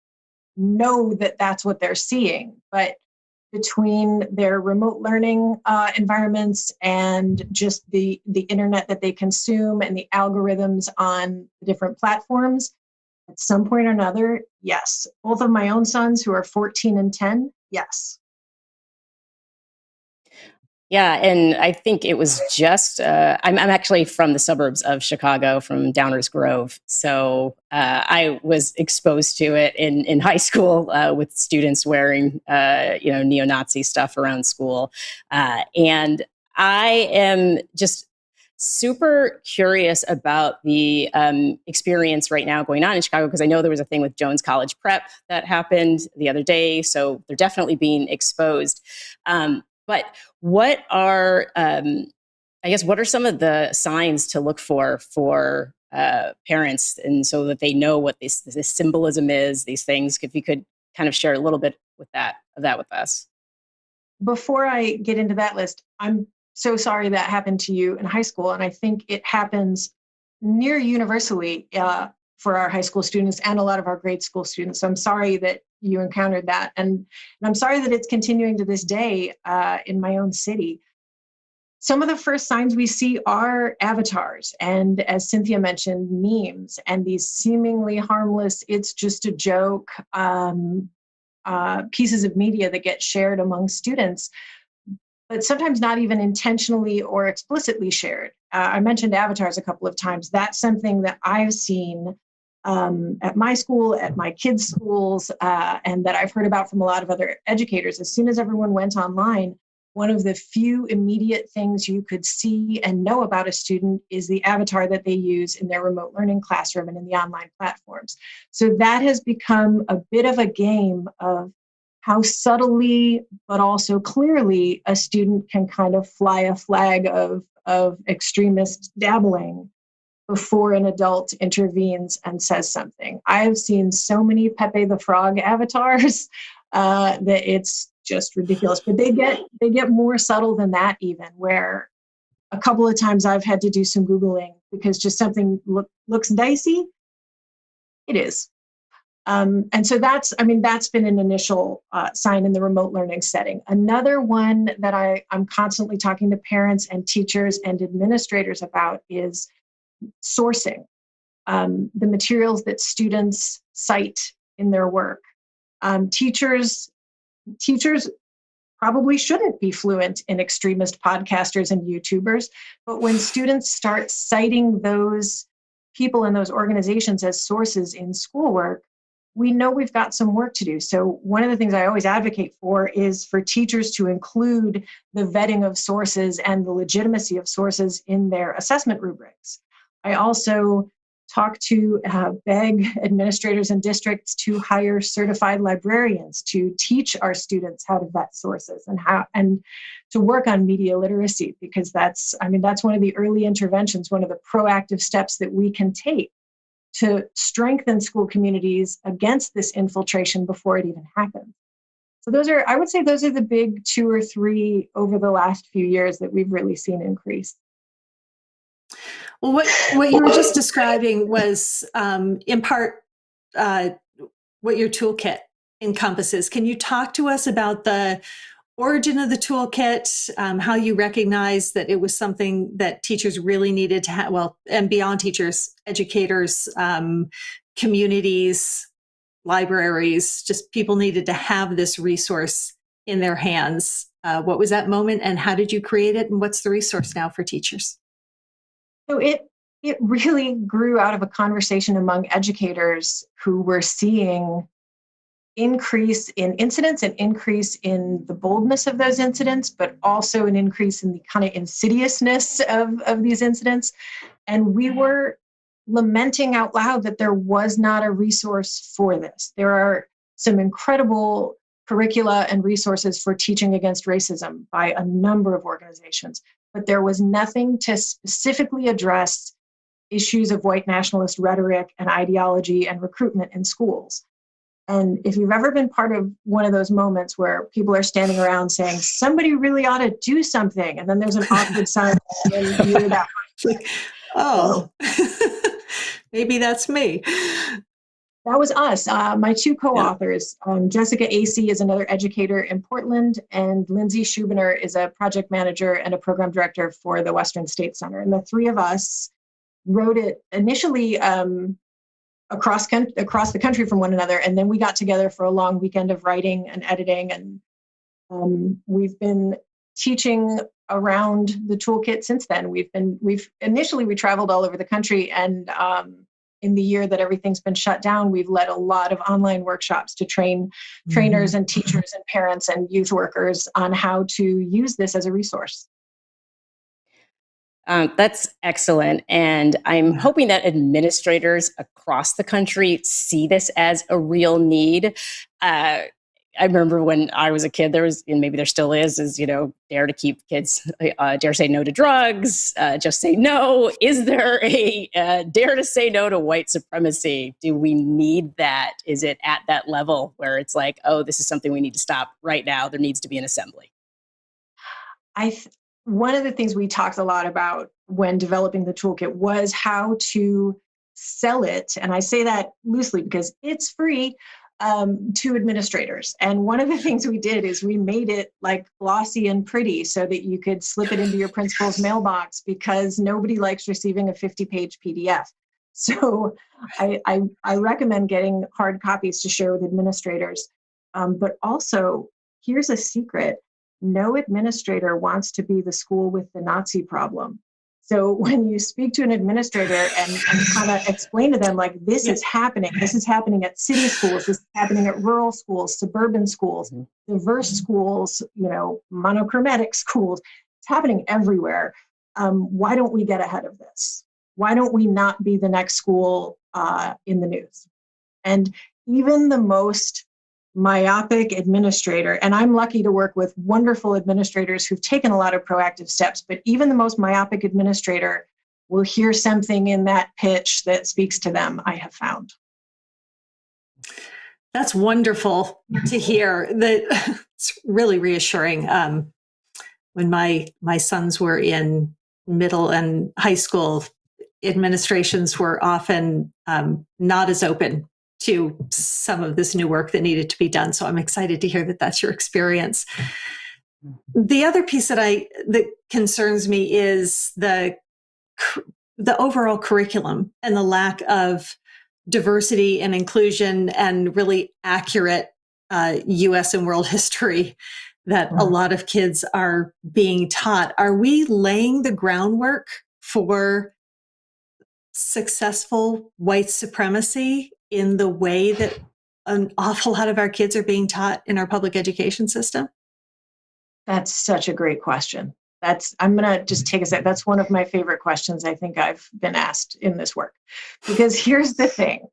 know that that's what they're seeing, but between their remote learning environments and just the internet that they consume and the algorithms on different platforms, at some point or another, yes. Both of my own sons, who are 14 and 10, yes. Yeah, and I think it was just, I'm actually from the suburbs of Chicago, from Downers Grove. So I was exposed to it in high school with students wearing, neo-Nazi stuff around school. And I am just super curious about the experience right now going on in Chicago, because I know there was a thing with Jones College Prep that happened the other day. So they're definitely being exposed. But what are, what are some of the signs to look for parents, and so that they know what this symbolism is, these things? If you could kind of share a little bit of that with us. Before I get into that list, I'm so sorry that happened to you in high school, and I think it happens near universally for our high school students and a lot of our grade school students. So I'm sorry that you encountered that. And I'm sorry that it's continuing to this day in my own city. Some of the first signs we see are avatars. And as Cynthia mentioned, memes and these seemingly harmless, it's just a joke, pieces of media that get shared among students, but sometimes not even intentionally or explicitly shared. I mentioned avatars a couple of times. That's something that I've seen at my school, at my kids' schools, and that I've heard about from a lot of other educators. As soon as everyone went online, one of the few immediate things you could see and know about a student is the avatar that they use in their remote learning classroom and in the online platforms. So that has become a bit of a game of how subtly, but also clearly, a student can kind of fly a flag of extremist dabbling before an adult intervenes and says something. I've seen so many Pepe the Frog avatars that it's just ridiculous. But they get more subtle than that, even, where a couple of times I've had to do some Googling because just something looks dicey. It is. And so that's been an initial sign in the remote learning setting. Another one that I'm constantly talking to parents and teachers and administrators about is sourcing the materials that students cite in their work. Teachers probably shouldn't be fluent in extremist podcasters and YouTubers, but when students start citing those people and those organizations as sources in schoolwork, we know we've got some work to do. So one of the things I always advocate for is for teachers to include the vetting of sources and the legitimacy of sources in their assessment rubrics. I also talk to, beg administrators and districts to hire certified librarians to teach our students how to vet sources and to work on media literacy, because that's one of the early interventions, one of the proactive steps that we can take to strengthen school communities against this infiltration before it even happens. So I would say those are the big 2 or 3 over the last few years that we've really seen increase. Well, what you were just describing was in part what your toolkit encompasses. Can you talk to us about the origin of the toolkit, how you recognize that it was something that teachers really needed to have, well, and beyond teachers, educators, communities, libraries, just people needed to have this resource in their hands. What was that moment and how did you create it, and what's the resource now for teachers? So it really grew out of a conversation among educators who were seeing increase in incidents, an increase in the boldness of those incidents, but also an increase in the kind of insidiousness of these incidents. And we were lamenting out loud that there was not a resource for this. There are some incredible curricula and resources for teaching against racism by a number of organizations, but there was nothing to specifically address issues of white nationalist rhetoric and ideology and recruitment in schools. And if you've ever been part of one of those moments where people are standing around saying, somebody really ought to do something, and then there's an awkward silence, and you're that person. Oh, maybe that's me. That was us. My 2 co-authors, Jessica Acey is another educator in Portland, and Lindsay Schubiner is a project manager and a program director for the Western State Center. And the 3 of us wrote it initially across the country from one another, and then we got together for a long weekend of writing and editing. And we've been teaching around the toolkit since then. We traveled all over the country, and in the year that everything's been shut down, we've led a lot of online workshops to train trainers and teachers and parents and youth workers on how to use this as a resource. That's excellent. And I'm hoping that administrators across the country see this as a real need. I remember when I was a kid, there was, and maybe there still is, dare to keep kids, dare say no to drugs, just say no. Is there a dare to say no to white supremacy? Do we need that? Is it at that level where it's like, oh, this is something we need to stop right now? There needs to be an assembly. One of the things we talked a lot about when developing the toolkit was how to sell it. And I say that loosely because it's free to administrators. And one of the things we did is we made it like glossy and pretty so that you could slip it into your principal's mailbox, because nobody likes receiving a 50-page PDF. So I recommend getting hard copies to share with administrators. But also, here's a secret. No administrator wants to be the school with the Nazi problem. So when you speak to an administrator and kind of explain to them, like, this is happening at city schools, this is happening at rural schools, suburban schools, diverse schools, monochromatic schools, it's happening everywhere. Why don't we get ahead of this? Why don't we not be the next school in the news? And even the most myopic administrator, and I'm lucky to work with wonderful administrators who've taken a lot of proactive steps, but even the most myopic administrator will hear something in that pitch that speaks to them, I have found. That's wonderful to hear. It's really reassuring. When my sons were in middle and high school, administrations were often not as open to some of this new work that needed to be done. So I'm excited to hear that that's your experience. The other piece that concerns me is the overall curriculum and the lack of diversity and inclusion and really accurate U.S. and world history that a lot of kids are being taught. Are we laying the groundwork for successful white supremacy in the way that an awful lot of our kids are being taught in our public education system? That's such a great question. I'm going to just take a sec. That's one of my favorite questions I think I've been asked in this work. Because here's the thing.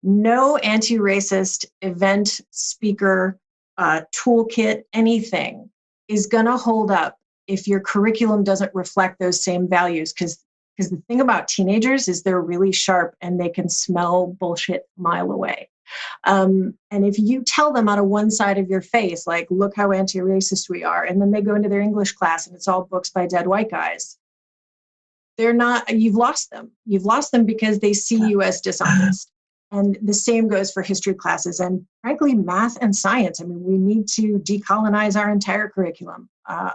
No anti-racist event, speaker, toolkit, anything is going to hold up if your curriculum doesn't reflect those same values. Because the thing about teenagers is they're really sharp and they can smell bullshit a mile away. And if you tell them out of one side of your face, like, look how anti-racist we are, and then they go into their English class and it's all books by dead white guys, you've lost them. You've lost them because they see you as dishonest. And the same goes for history classes and, frankly, math and science. I mean, we need to decolonize our entire curriculum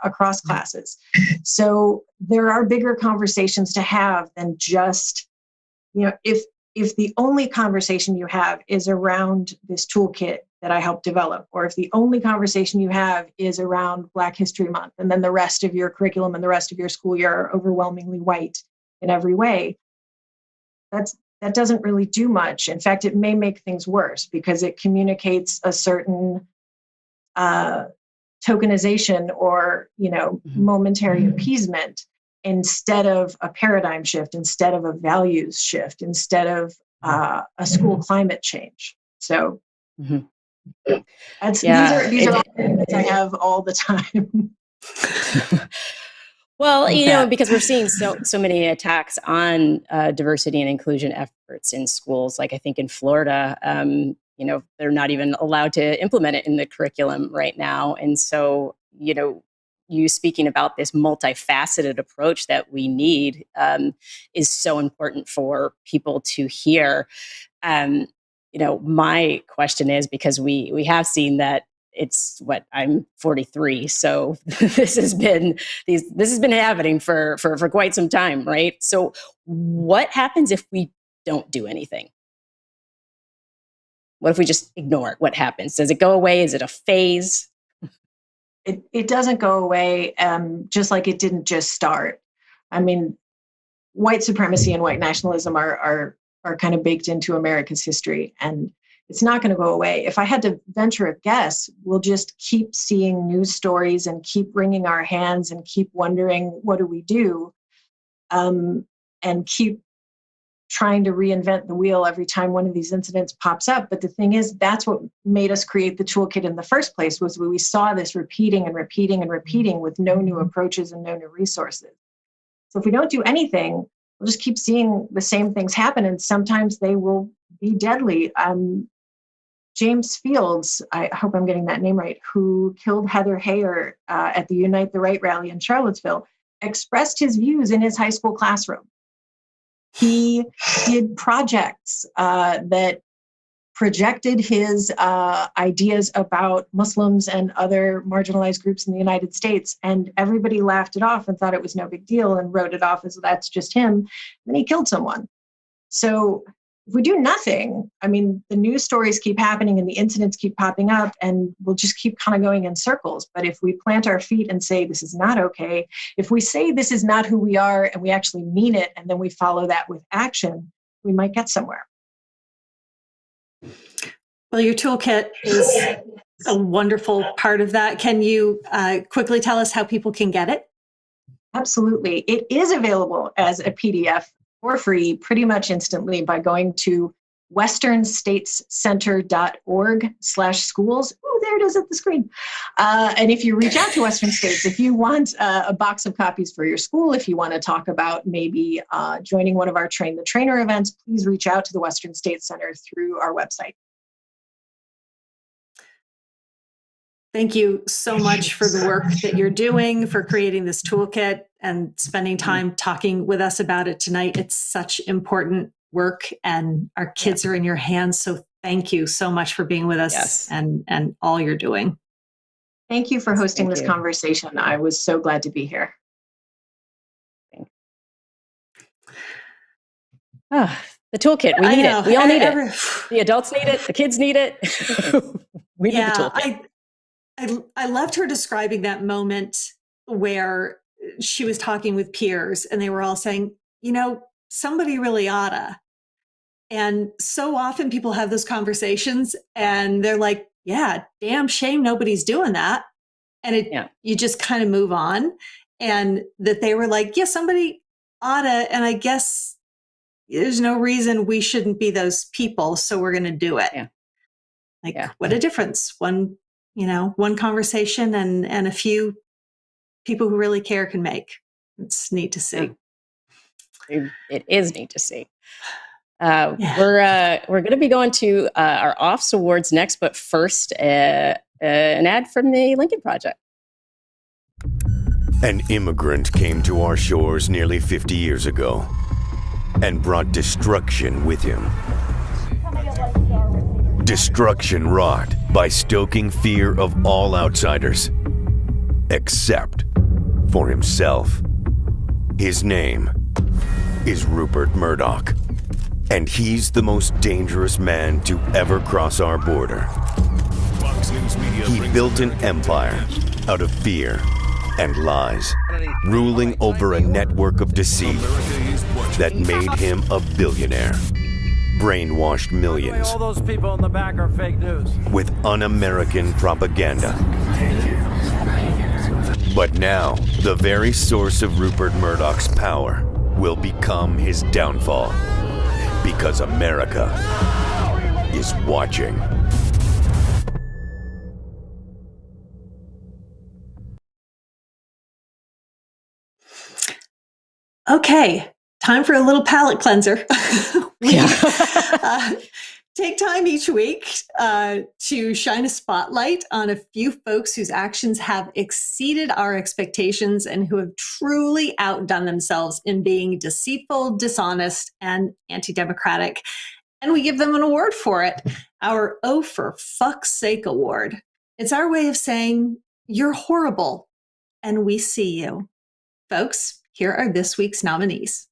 across classes. So there are bigger conversations to have than just, if the only conversation you have is around this toolkit that I helped develop, or if the only conversation you have is around Black History Month, and then the rest of your curriculum and the rest of your school year are overwhelmingly white in every way, that doesn't really do much. In fact, it may make things worse because it communicates a certain tokenization or, momentary appeasement instead of a paradigm shift, instead of a values shift, instead of a school climate change. So these are all things I have all the time. Well, because we're seeing so many attacks on diversity and inclusion efforts in schools. Like I think in Florida, they're not even allowed to implement it in the curriculum right now. And so, you speaking about this multifaceted approach that we need is so important for people to hear. My question is, because we have seen that I'm 43, so this has been happening for quite some time, right? So what happens if we don't do anything? What if we just ignore it? What happens? Does it go away? Is it a phase? It doesn't go away, just like it didn't just start. I mean, white supremacy and white nationalism are kind of baked into America's history, and it's not going to go away. If I had to venture a guess, we'll just keep seeing news stories and keep wringing our hands and keep wondering, what do we do? And keep trying to reinvent the wheel every time one of these incidents pops up. But the thing is, that's what made us create the toolkit in the first place, was we saw this repeating and repeating and repeating with no new approaches and no new resources. So if we don't do anything, we'll just keep seeing the same things happen, and sometimes they will be deadly. James Fields, I hope I'm getting that name right, who killed Heather Heyer at the Unite the Right rally in Charlottesville, expressed his views in his high school classroom. He did projects that projected his ideas about Muslims and other marginalized groups in the United States, and everybody laughed it off and thought it was no big deal and wrote it off as that's just him. And then he killed someone. So if we do nothing, I mean, the news stories keep happening and the incidents keep popping up, and we'll just keep kind of going in circles. But if we plant our feet and say, this is not okay, if we say this is not who we are and we actually mean it, and then we follow that with action, we might get somewhere. Well, your toolkit is a wonderful part of that. Can you quickly tell us how people can get it? Absolutely. It is available as a PDF for free pretty much instantly by going to westernstatescenter.org/schools. Oh, there it is at the screen. And if you reach out to Western States, if you want a box of copies for your school, if you want to talk about maybe joining one of our Train the Trainer events, please reach out to the Western States Center through our website. Thank you so much for the work that you're doing, for creating this toolkit and spending time talking with us about it tonight. It's such important work, and our kids are in your hands. So thank you so much for being with us and all you're doing. Thank you for hosting this conversation. I was so glad to be here. The toolkit, we need it. We all need it. The adults need it. The kids need it. We need the toolkit. I loved her describing that moment where she was talking with peers and they were all saying, somebody really oughta. And so often people have those conversations and they're like, yeah, damn shame nobody's doing that. And you just kind of move on. and that they were like, yeah, somebody oughta, and I guess there's no reason we shouldn't be those people, so we're going to do it. What a difference. One conversation and a few people who really care can make. It's neat to see. It is neat to see. We're going to be going to our OFFS awards next, but first, an ad from the Lincoln Project. An immigrant came to our shores nearly 50 years ago and brought destruction with him. Destruction wrought by stoking fear of all outsiders, except for himself. His name is Rupert Murdoch, and he's the most dangerous man to ever cross our border. He built an empire out of fear and lies, ruling over a network of deceit that made him a billionaire, brainwashed millions all those people in the back are fake news with un-American propaganda. But now, the very source of Rupert Murdoch's power will become his downfall, because America is watching. Okay, time for a little palate cleanser. We take time each week to shine a spotlight on a few folks whose actions have exceeded our expectations and who have truly outdone themselves in being deceitful, dishonest, and anti-democratic. And we give them an award for it, our Oh, for fuck's sake award. It's our way of saying, you're horrible, and we see you. Folks, here are this week's nominees.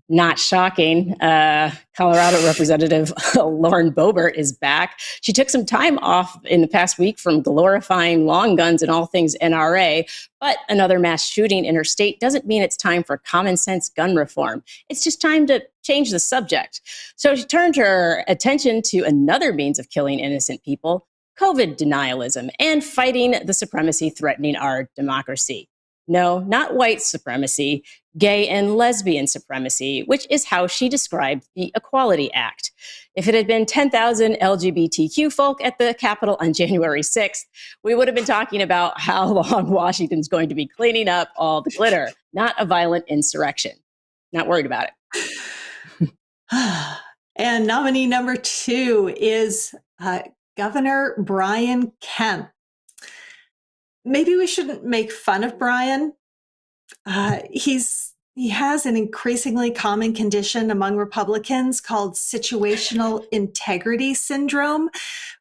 Not shocking. Colorado Representative Lauren Boebert is back. She took some time off in the past week from glorifying long guns and all things NRA, but another mass shooting in her state doesn't mean it's time for common sense gun reform. It's just time to change the subject. So she turned her attention to another means of killing innocent people, COVID denialism, and fighting the supremacy threatening our democracy. No, not white supremacy, gay and lesbian supremacy, which is how she described the Equality Act. If it had been 10,000 LGBTQ folk at the Capitol on January 6th, we would have been talking about how long Washington's going to be cleaning up all the glitter, not a violent insurrection. Not worried about it. And nominee number 2 is Governor Brian Kemp. Maybe we shouldn't make fun of Brian. He has an increasingly common condition among Republicans called situational integrity syndrome.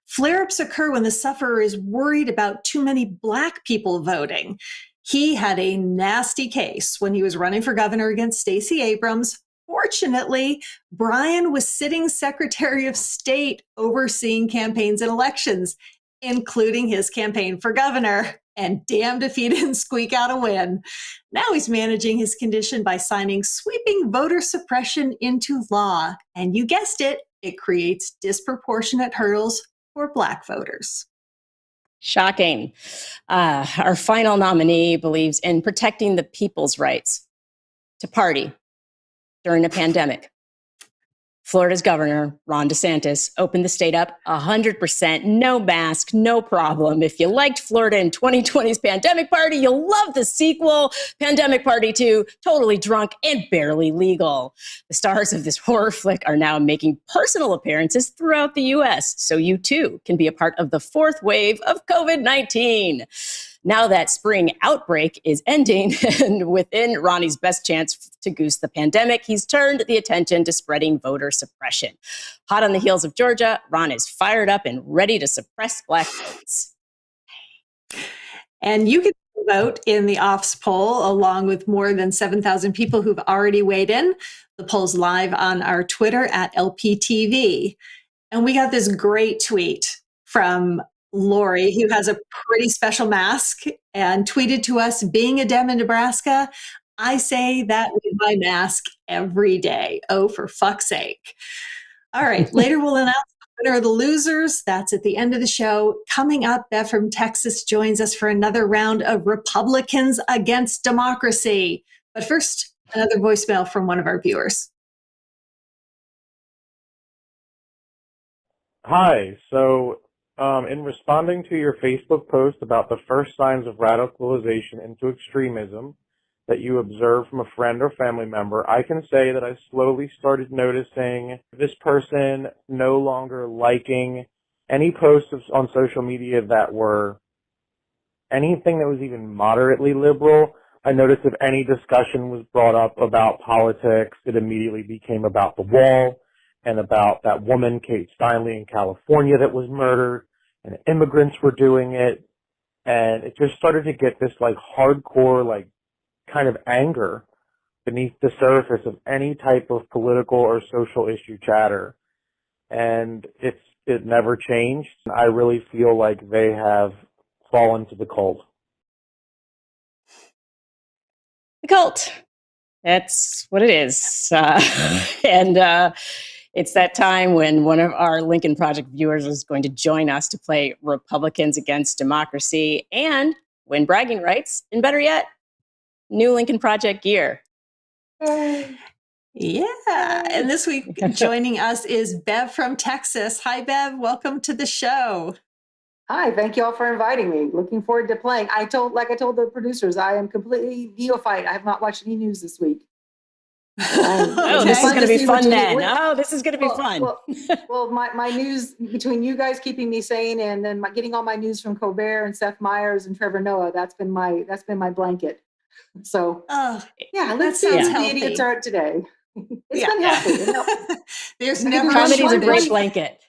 Flare-ups occur when the sufferer is worried about too many Black people voting. He had a nasty case when he was running for governor against Stacey Abrams. Fortunately, Brian was sitting Secretary of State overseeing campaigns and elections, including his campaign for governor. And damned if he didn't squeak out a win. Now he's managing his condition by signing sweeping voter suppression into law. And you guessed it, it creates disproportionate hurdles for Black voters. Shocking. Our final nominee believes in protecting the people's rights to party during a pandemic. Florida's governor, Ron DeSantis, opened the state up 100%, no mask, no problem. If you liked Florida in 2020's Pandemic Party, you'll love the sequel, Pandemic Party 2, totally drunk and barely legal. The stars of this horror flick are now making personal appearances throughout the U.S., so you too can be a part of the fourth wave of COVID-19. Now that spring outbreak is ending, and within Ronnie's best chance to goose the pandemic, he's turned the attention to spreading voter suppression. Hot on the heels of Georgia, Ron is fired up and ready to suppress Black votes. And you can vote in the OFFS poll, along with more than 7,000 people who've already weighed in. The poll's live on our Twitter at LPTV. And we got this great tweet from Lori, who has a pretty special mask, and tweeted to us, being a Dem in Nebraska, I say that with my mask every day. Oh, for fuck's sake. All right, later we'll announce the Winner or the losers, that's at the end of the show. Coming up, Bev from Texas joins us for another round of Republicans Against Democracy. But first, another voicemail from one of our viewers. Hi. So, in responding to your Facebook post about the first signs of radicalization into extremism that you observed from a friend or family member, I can say that I slowly started noticing this person no longer liking any posts on social media that were anything that was even moderately liberal. I noticed if any discussion was brought up about politics, it immediately became about the wall and about that woman, Kate Steinle, in California that was murdered, and immigrants were doing it. And it just started to get this like hardcore, like kind of anger beneath the surface of any type of political or social issue chatter. And it never changed. I really feel like they have fallen to the cult. The cult. That's what it is. And it's that time when one of our Lincoln Project viewers is going to join us to play Republicans Against Democracy and win bragging rights, and better yet, new Lincoln Project gear. Yeah. And this week joining us is Bev from Texas. Hi, Bev. Welcome to the show. Hi, thank you all for inviting me. Looking forward to playing. I told the producers, I am completely neophyte. I have not watched any news this week. Oh, this is going to be fun then. Oh, this is going to be fun. Well, my news between you guys keeping me sane and then getting all my news from Colbert and Seth Meyers and Trevor Noah, that's been my blanket. So yeah, let's see how the idiots are today. It's been healthy. There's never comedy's a great blanket.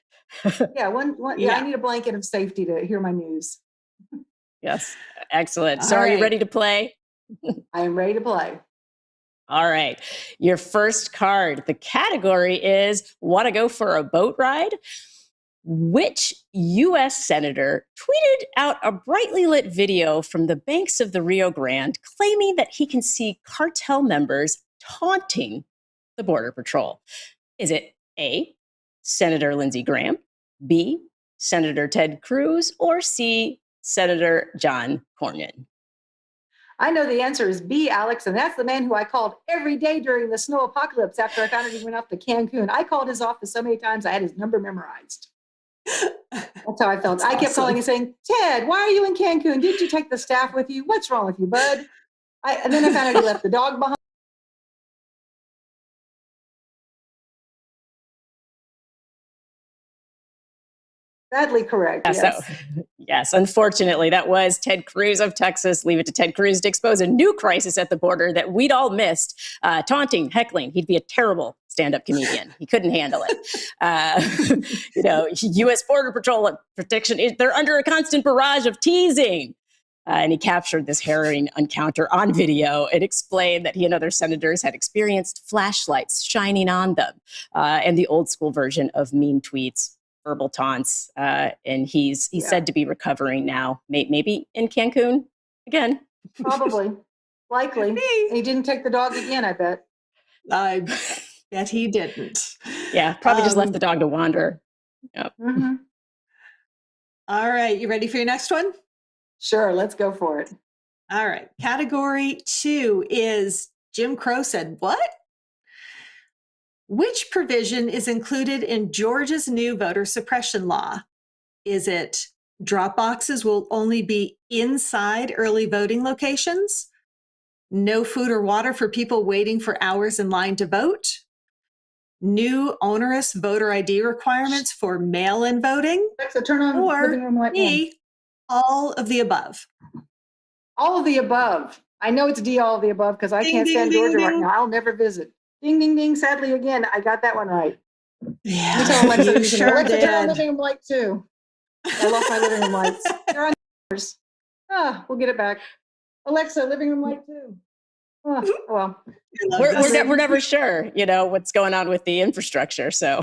Yeah, I need a blanket of safety to hear my news. Yes, excellent. So are you ready to play? I am ready to play. All right. Your first card, the category is want to go for a boat ride? Which U.S. senator tweeted out a brightly lit video from the banks of the Rio Grande claiming that he can see cartel members taunting the Border Patrol? Is it A, Senator Lindsey Graham, B, Senator Ted Cruz, or C, Senator John Cornyn? I know the answer is B, Alex, and that's the man who I called every day during the snow apocalypse after I found out he went off to Cancun. I called his office so many times, I had his number memorized. That's how I felt. I kept calling and saying, Ted, why are you in Cancun? Did you take the staff with you? What's wrong with you, bud? And then I found out he left the dog behind. Sadly correct. Yes. Yes. So, yes, unfortunately, that was Ted Cruz of Texas. Leave it to Ted Cruz to expose a new crisis at the border that we'd all missed. Taunting, heckling. He'd be a terrible stand-up comedian. He couldn't handle it. U.S. Border Patrol protection, they're under a constant barrage of teasing. And he captured this harrowing encounter on video. It explained that he and other senators had experienced flashlights shining on them and the old school version of mean tweets, verbal taunts, and he's said to be recovering now, maybe in Cancun again. Probably, likely. And he didn't take the dog again, I bet. I bet he didn't. Yeah, probably just left the dog to wander. Yep. Mm-hmm. All right, you ready for your next one? Sure, let's go for it. All right, category 2 is Jim Crow said what? Which provision is included in Georgia's new voter suppression law? Is it drop boxes will only be inside early voting locations? No food or water for people waiting for hours in line to vote? New onerous voter ID requirements for mail-in voting? Alexa, turn on or living room light. D, all of the above? All of the above. I know it's D, all of the above, because I can't stand Georgia right now. I'll never visit. Ding, ding, ding. Sadly, again, I got that one right. Yeah, you tell Alexa, you sure Alexa, did. turn on living room light too. I lost my living room lights. They're on yours. We'll get it back. Alexa, living room light too. Well, we're never sure, what's going on with the infrastructure. So,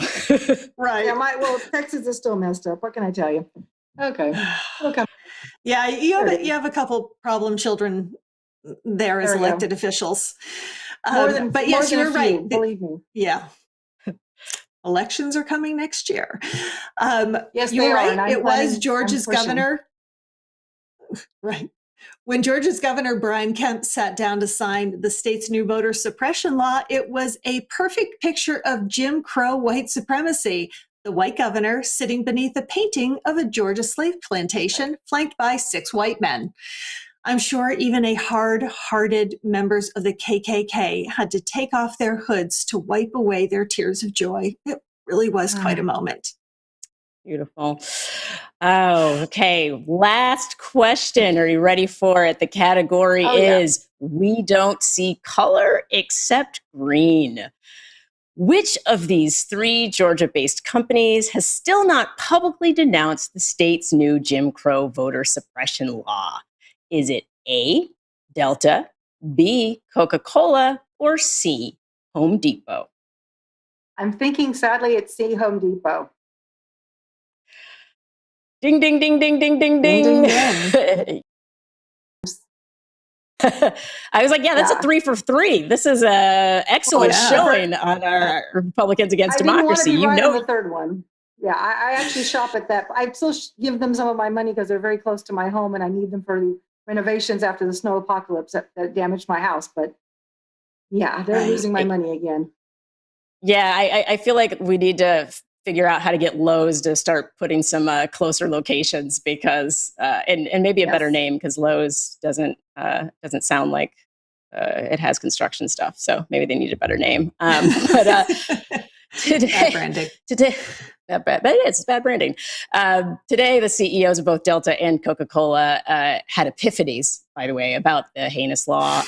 right. Yeah, Texas is still messed up. What can I tell you? Okay. Okay. Yeah, you have a couple problem children there as elected officials. But yes, you're right. Believe me. Yeah. elections are coming next year. Yes, you were they are, right. and I'm It was planning- Georgia's I'm pushing. governor. Right. When Georgia's Governor Brian Kemp sat down to sign the state's new voter suppression law, it was a perfect picture of Jim Crow white supremacy. The white governor sitting beneath a painting of a Georgia slave plantation flanked by 6 white men. I'm sure even a hard-hearted members of the KKK had to take off their hoods to wipe away their tears of joy. It really was quite a moment. Beautiful. Oh, okay. Last question. Are you ready for it? The category is we don't see color except green. Which of these 3 Georgia-based companies has still not publicly denounced the state's new Jim Crow voter suppression law? Is it A, Delta, B, Coca-Cola, or C, Home Depot? I'm thinking, sadly, it's C, Home Depot. Ding, ding, ding, ding, ding, ding, ding. I was like, yeah, that's a 3 for 3. This is a excellent showing on our Republicans Against Democracy. I didn't want to be right on the third one. Yeah, I actually shop at that. I still give them some of my money because they're very close to my home and I need them for the renovations after the snow apocalypse that damaged my house. But yeah, they're losing my money again. Yeah, I feel like we need to figure out how to get Lowe's to start putting some closer locations because, and maybe a better name because Lowe's doesn't sound like it has construction stuff. So maybe they need a better name. But today, bad branding. But it's bad branding. Today, the CEOs of both Delta and Coca-Cola had epiphanies, by the way, about the heinous law.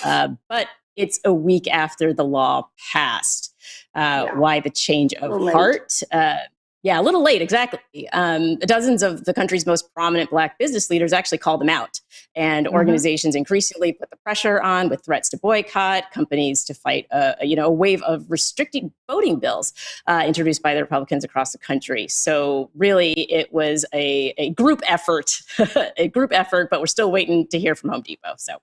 But it's a week after the law passed. Why the change of heart? A little late, exactly. Dozens of the country's most prominent Black business leaders actually called them out. And organizations increasingly put the pressure on with threats to boycott, companies to fight a wave of restricting voting bills introduced by the Republicans across the country. So really, it was a group effort, but we're still waiting to hear from Home Depot. So.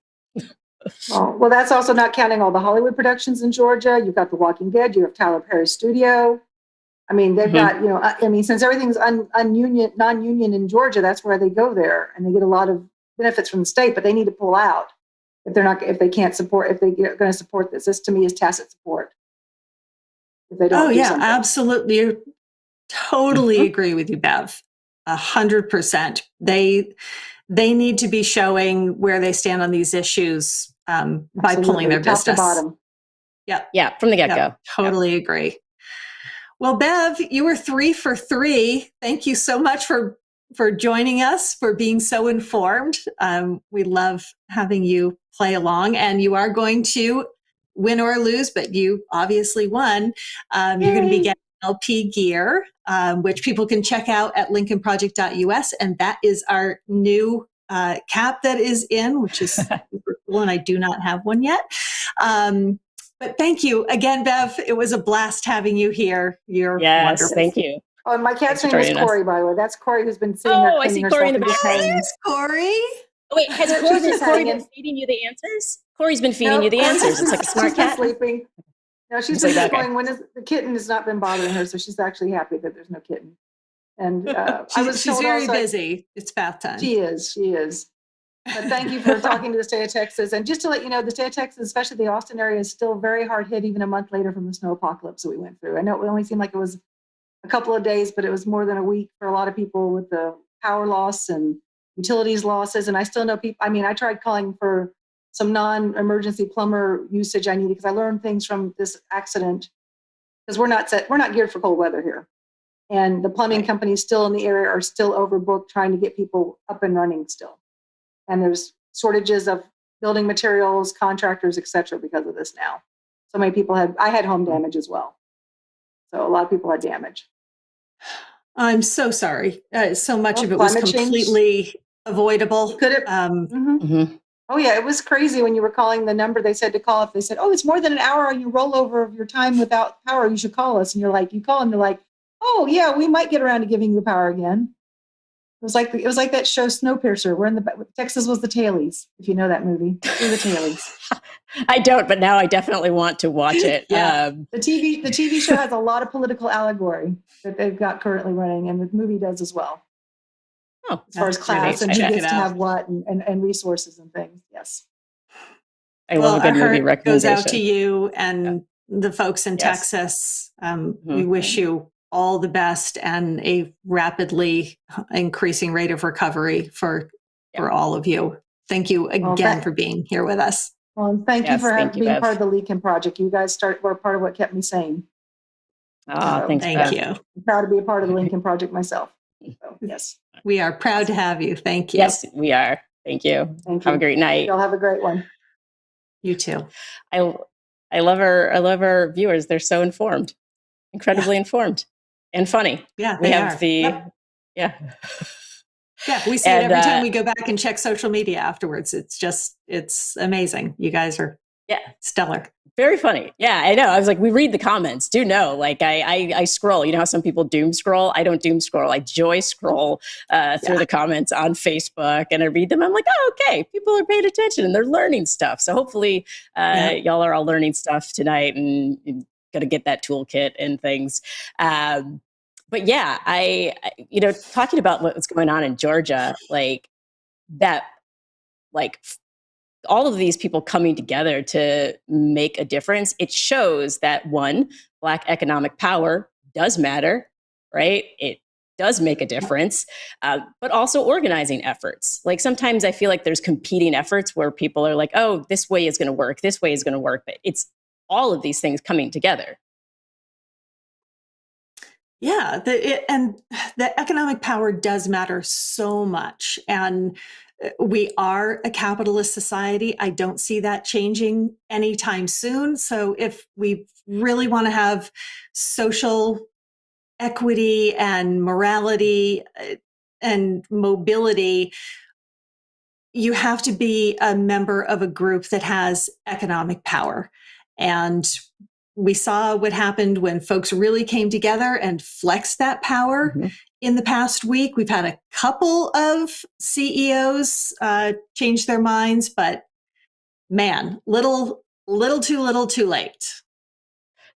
Well, that's also not counting all the Hollywood productions in Georgia. You've got The Walking Dead. You have Tyler Perry's studio. I mean, they've got, since everything's non-union in Georgia, that's where they go there and they get a lot of benefits from the state, but they need to pull out if they're going to support this. This to me is tacit support. If they don't absolutely. Totally agree with you, Bev. 100%. They need to be showing where they stand on these issues by pulling their business. Top to bottom. Yeah, from the get-go. Totally agree. Well, Bev, you were 3 for 3. Thank you so much for joining us, for being so informed. We love having you play along, and you are going to win or lose, but you obviously won. You're going to be getting LP gear, which people can check out at lincolnproject.us. And that is our new cap that is in, which is super cool. And I do not have one yet. But thank you again, Bev. It was a blast having you here. You're wonderful. Thank you. Oh, and my cat's name is Corey, by the way. That's Corey who's been sitting there. I see Corey in the back. There's Corey. Oh, wait, has Corey been feeding you the answers? Corey's been feeding you the answers. It's like a smart cat. She's sleeping. No, she's been going when the kitten has not been bothering her, so she's actually happy that there's no kitten. And she's very busy. It's bath time. She is. But thank you for talking to the state of Texas. And just to let you know, the state of Texas, especially the Austin area, is still very hard hit even a month later from the snow apocalypse that we went through. I know it only seemed like it was a couple of days, but it was more than a week for a lot of people with the power loss and utilities losses. And I still know people, I tried calling for some non-emergency plumber usage I needed because I learned things from this accident because we're not geared for cold weather here. And the plumbing companies still in the area are still overbooked trying to get people up and running still. And there's shortages of building materials, contractors, et cetera, because of this now. So many people I had home damage as well. So a lot of people had damage. I'm so sorry. So much of it was completely avoidable. Could it? Oh yeah, it was crazy when you were calling the number they said to call. If they said, "Oh, it's more than an hour on your rollover of your time without power, you should call us." And you're like, you call and they're like, "Oh yeah, we might get around to giving you power again." It was like that show Snowpiercer. We're in the Texas was the tailies. If you know that movie, we're the tailies. I don't, but now I definitely want to watch it. Yeah, the TV show has a lot of political allegory that they've got currently running, and the movie does as well. Oh, as far as class and who gets to have what and resources and things. Yes. I love a good movie recommendation. Goes out to you and the folks in Texas. We wish you all the best and a rapidly increasing rate of recovery for all of you. Thank you again for being here with us. Well, and thank you for being part of the Leakin Project. You guys were part of what kept me sane. Oh, thanks. Thank you. I'm proud to be a part of the Leakin Project myself. So, yes. We are proud to have you. Thank you. Yes, we are. Thank you. Thank you. Have a great night. Y'all have a great one. You too. I love our viewers. They're so informed, incredibly informed and funny. Yeah, we have Yeah, we see it every time we go back and check social media afterwards. It's amazing. You guys are stellar. Very funny. Yeah, I know. I was like, we read the comments. Do know, like I scroll. You know how some people doom scroll? I don't doom scroll. I joy scroll through the comments on Facebook, and I read them. I'm like, oh, okay. People are paying attention and they're learning stuff. So hopefully, y'all are all learning stuff tonight and going to get that toolkit and things. But yeah, I talking about what's going on in Georgia, all of these people coming together to make a difference, it shows that one, Black economic power does matter, right? It does make a difference, but also organizing efforts. Like sometimes I feel like there's competing efforts where people are like, oh, this way is going to work, this way is going to work, but it's all of these things coming together. Yeah, and the economic power does matter so much. And we are a capitalist society. I don't see that changing anytime soon. So if we really want to have social equity and morality and mobility, you have to be a member of a group that has economic power. And we saw what happened when folks really came together and flexed that power. In the past week, we've had a couple of CEOs change their minds, but man, little too late.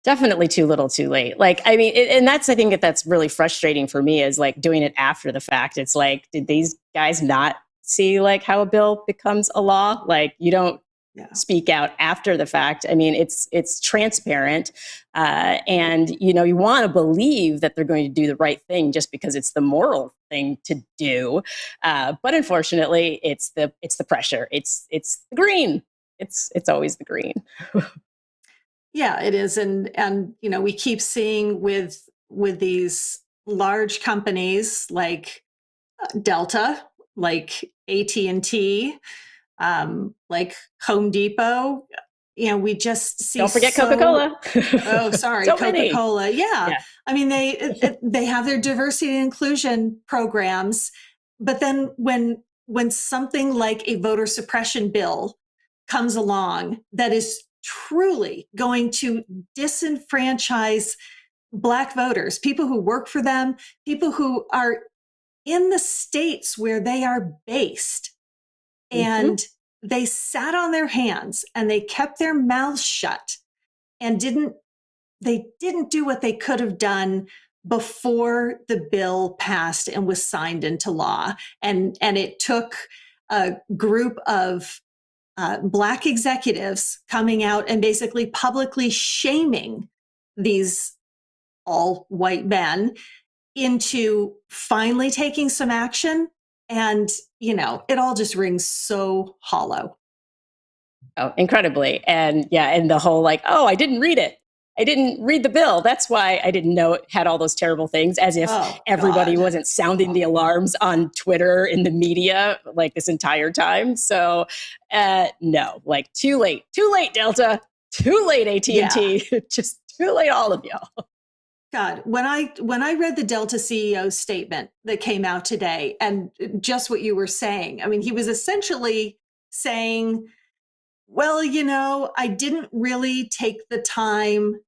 Definitely too little too late. Like, I mean, and I think that's really frustrating for me is like doing it after the fact. It's like, did these guys not see like how a bill becomes a law? Like you don't speak out after the fact. I mean, it's transparent. And, you want to believe that they're going to do the right thing just because it's the moral thing to do. But unfortunately, it's the pressure. It's the green. It's always the green. Yeah, it is. And we keep seeing with these large companies like Delta, like AT&T, like Home Depot, we just see. Don't forget Coca-Cola. Oh, sorry, Coca-Cola. Yeah. I mean, they have their diversity and inclusion programs, but then when something like a voter suppression bill comes along that is truly going to disenfranchise Black voters, people who work for them, people who are in the states where they are based. And they sat on their hands and they kept their mouths shut and didn't do what they could have done before the bill passed and was signed into law. And it took a group of Black executives coming out and basically publicly shaming these all white men into finally taking some action. And, it all just rings so hollow. Oh, incredibly. And and the whole like, oh, I didn't read it. I didn't read the bill. That's why I didn't know it had all those terrible things, as if everybody wasn't sounding the alarms on Twitter in the media like this entire time. So no, like too late, Delta, too late, AT&T, just too late, all of y'all. God, when I read the Delta CEO's statement that came out today, and just what you were saying, I mean, he was essentially saying, well, I didn't really take the time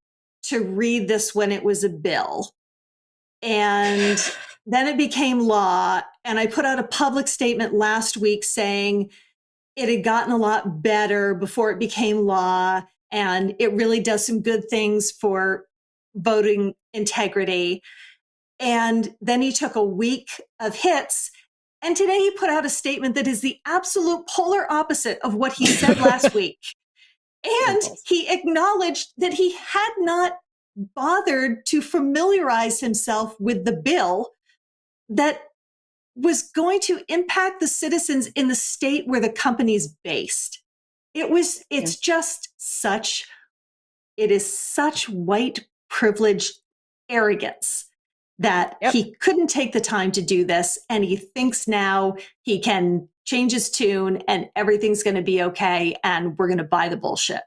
to read this when it was a bill. And then it became law. And I put out a public statement last week saying it had gotten a lot better before it became law, and it really does some good things for voting integrity. And then he took a week of hits. And today he put out a statement that is the absolute polar opposite of what he said last week. And he acknowledged that he had not bothered to familiarize himself with the bill that was going to impact the citizens in the state where the company's based. It is such white privilege arrogance that he couldn't take the time to do this. And he thinks now he can change his tune and everything's going to be okay. And we're going to buy the bullshit.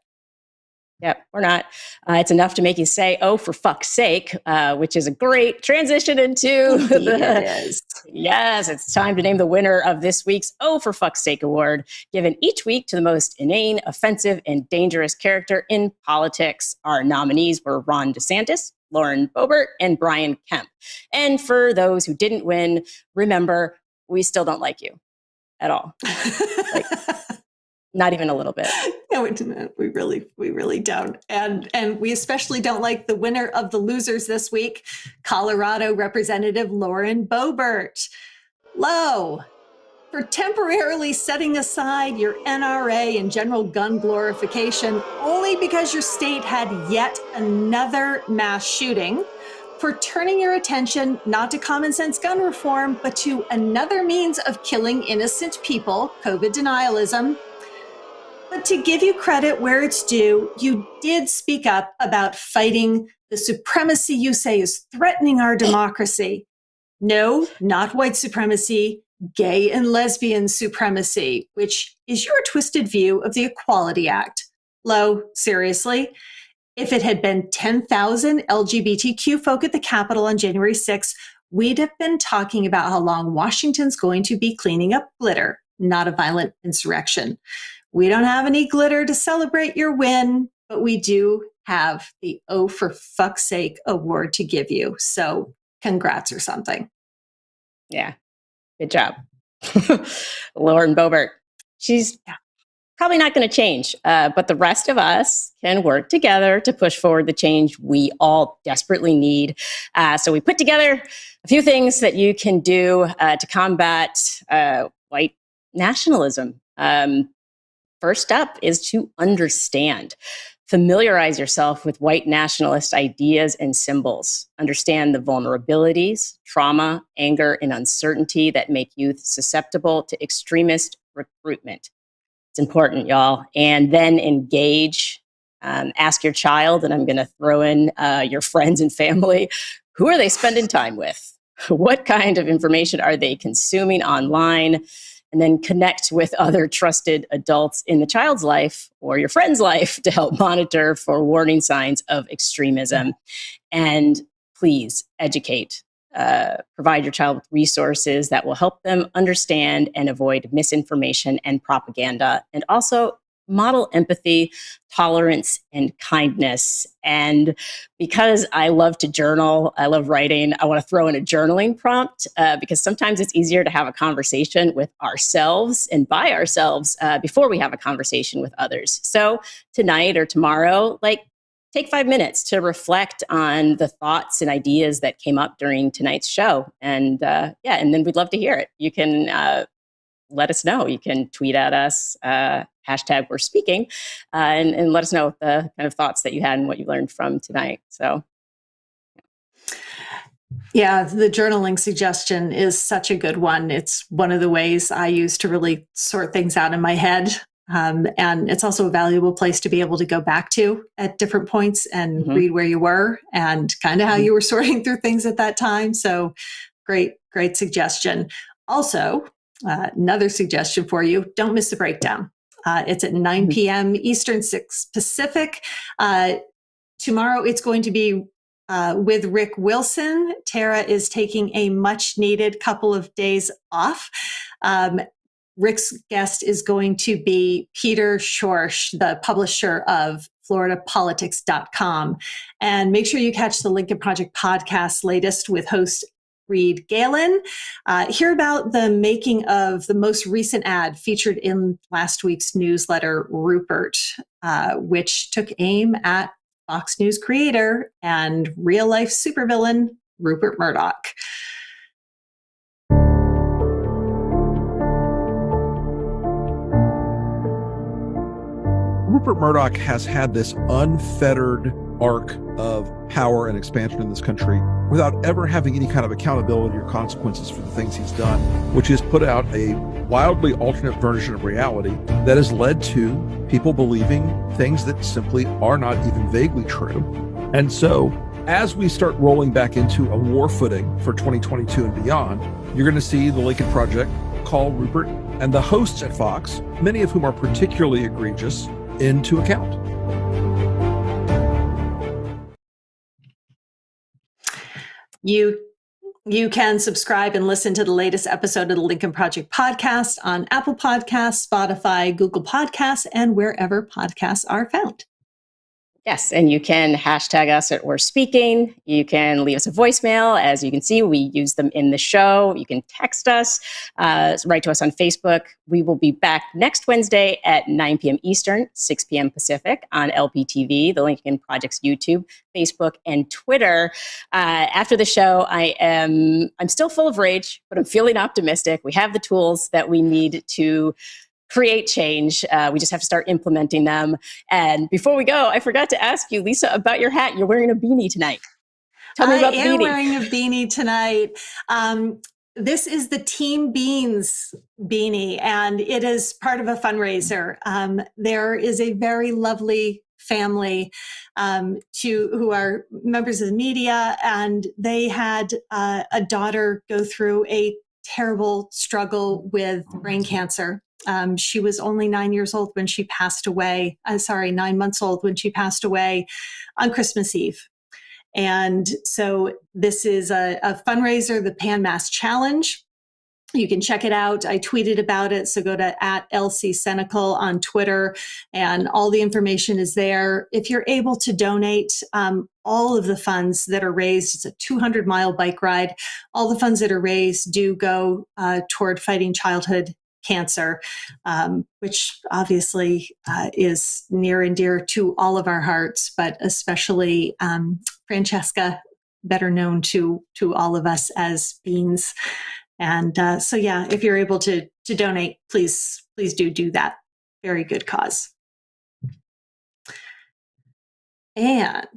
Yep, we're not. It's enough to make you say, oh, for fuck's sake, which is a great transition into it is. Yes, it's time to name the winner of this week's Oh, for fuck's sake award, given each week to the most inane, offensive, and dangerous character in politics. Our nominees were Ron DeSantis, Lauren Boebert, and Brian Kemp. And for those who didn't win, remember, we still don't like you at all. Not even a little bit. No, we really don't. And we especially don't like the winner of the losers this week, Colorado Representative Lauren Boebert. Low, for temporarily setting aside your NRA and general gun glorification only because your state had yet another mass shooting, for turning your attention not to common sense gun reform, but to another means of killing innocent people, COVID denialism. But to give you credit where it's due, you did speak up about fighting the supremacy you say is threatening our democracy. No, not white supremacy, gay and lesbian supremacy, which is your twisted view of the Equality Act. Lo, seriously, if it had been 10,000 LGBTQ folk at the Capitol on January 6th, we'd have been talking about how long Washington's going to be cleaning up glitter, not a violent insurrection. We don't have any glitter to celebrate your win, but we do have the Oh, for fuck's sake award to give you. So congrats or something. Yeah, good job. Lauren Boebert. She's probably not going to change, but the rest of us can work together to push forward the change we all desperately need. So we put together a few things that you can do to combat white nationalism. First up is to understand. Familiarize yourself with white nationalist ideas and symbols. Understand the vulnerabilities, trauma, anger, and uncertainty that make youth susceptible to extremist recruitment. It's important, y'all. And then engage. Ask your child, and I'm going to throw in your friends and family, who are they spending time with? What kind of information are they consuming online? And then connect with other trusted adults in the child's life or your friend's life to help monitor for warning signs of extremism. And please educate. Provide your child with resources that will help them understand and avoid misinformation and propaganda. And also model empathy, tolerance, and kindness. And because I love to journal, I love writing, I want to throw in a journaling prompt because sometimes it's easier to have a conversation with ourselves and by ourselves before we have a conversation with others. So tonight or tomorrow, take 5 minutes to reflect on the thoughts and ideas that came up during tonight's show. And and then we'd love to hear it. You can let us know. You can tweet at us, hashtag we're speaking, and let us know the kind of thoughts that you had and what you learned from tonight. So. Yeah, the journaling suggestion is such a good one. It's one of the ways I use to really sort things out in my head. And it's also a valuable place to be able to go back to at different points and read where you were and kind of how you were sorting through things at that time. So great suggestion. Also, another suggestion for you, don't miss the breakdown. It's at 9 p.m. Eastern, 6 Pacific. Tomorrow it's going to be with Rick Wilson. Tara is taking a much needed couple of days off. Rick's guest is going to be Peter Schorsch, the publisher of FloridaPolitics.com. And make sure you catch the Lincoln Project podcast latest with host Reed Galen. Hear about the making of the most recent ad featured in last week's newsletter, Rupert, which took aim at Fox News creator and real-life supervillain Rupert Murdoch. Rupert Murdoch has had this unfettered arc of power and expansion in this country without ever having any kind of accountability or consequences for the things he's done, which has put out a wildly alternate version of reality that has led to people believing things that simply are not even vaguely true. And so, as we start rolling back into a war footing for 2022 and beyond, you're going to see the Lincoln Project call Rupert and the hosts at Fox, many of whom are particularly egregious, into account. You can subscribe and listen to the latest episode of the Lincoln Project podcast on Apple Podcasts, Spotify, Google Podcasts, and wherever podcasts are found. Yes, and you can hashtag us at We're Speaking. You can leave us a voicemail. As you can see, we use them in the show. You can text us, write to us on Facebook. We will be back next Wednesday at 9 p.m. Eastern, 6 p.m. Pacific on LPTV, the Lincoln Project's YouTube, Facebook, and Twitter. After the show, I'm still full of rage, but I'm feeling optimistic. We have the tools that we need to create change. We just have to start implementing them. And before we go, I forgot to ask you, Lisa, about your hat. You're wearing a beanie tonight. Tell me about the beanie. I am wearing a beanie tonight. This is the Team Beans beanie, and it is part of a fundraiser. There is a very lovely family who are members of the media, and they had a daughter go through a terrible struggle with brain cancer. She was only 9 years old when she passed away. 9 months old when she passed away on Christmas Eve. And so this is a fundraiser, the Pan Mass Challenge. You can check it out. I tweeted about it. So go to @LC Senecal on Twitter, and all the information is there. If you're able to donate, all of the funds that are raised, it's a 200-mile bike ride. All the funds that are raised do go toward fighting childhood cancer, which obviously is near and dear to all of our hearts, but especially Francesca, better known to all of us as Beans. And so, yeah, if you're able to donate, please do that. Very good cause. And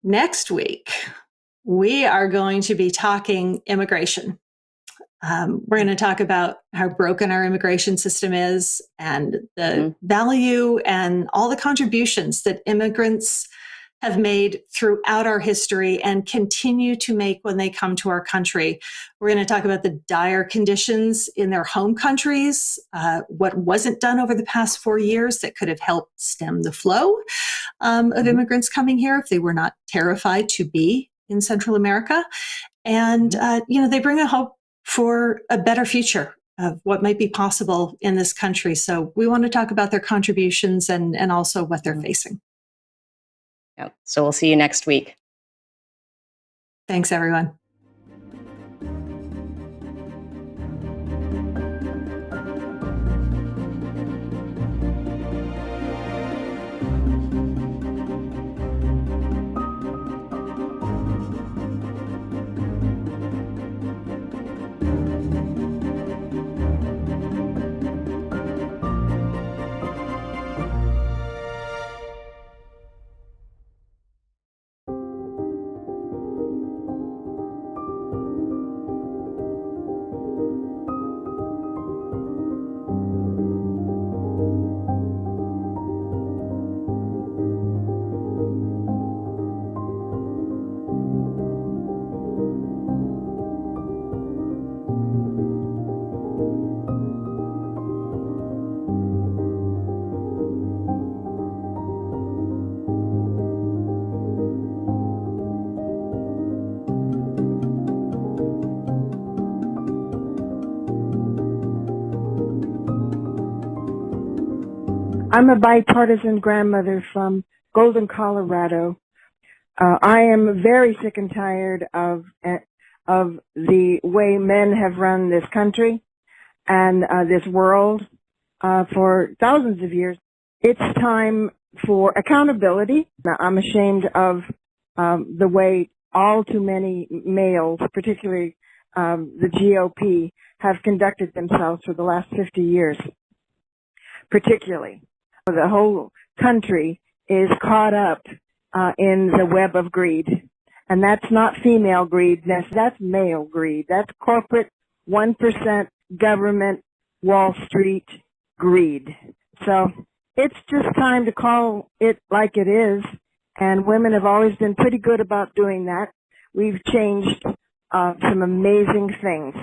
next week, we are going to be talking immigration. We're going to talk about how broken our immigration system is and the value and all the contributions that immigrants have made throughout our history and continue to make when they come to our country. We're going to talk about the dire conditions in their home countries, what wasn't done over the past 4 years that could have helped stem the flow of immigrants coming here if they were not terrified to be in Central America. And, they bring a hope for a better future of what might be possible in this country. So we want to talk about their contributions and also what they're facing. Yeah. So we'll see you next week. Thanks, everyone. I'm a bipartisan grandmother from Golden, Colorado. I am very sick and tired of of the way men have run this country and this world for thousands of years. It's time for accountability. Now, I'm ashamed of the way all too many males, particularly the GOP, have conducted themselves for the last 50 years, particularly. The whole country is caught up in the web of greed. And that's not female greed, that's male greed. That's corporate, 1% government, Wall Street greed. So it's just time to call it like it is. And women have always been pretty good about doing that. We've changed some amazing things,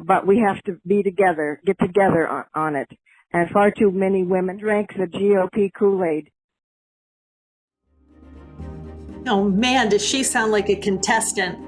but we have to be together, get together on it. And far too many women drank the GOP Kool-Aid. Oh man, does she sound like a contestant.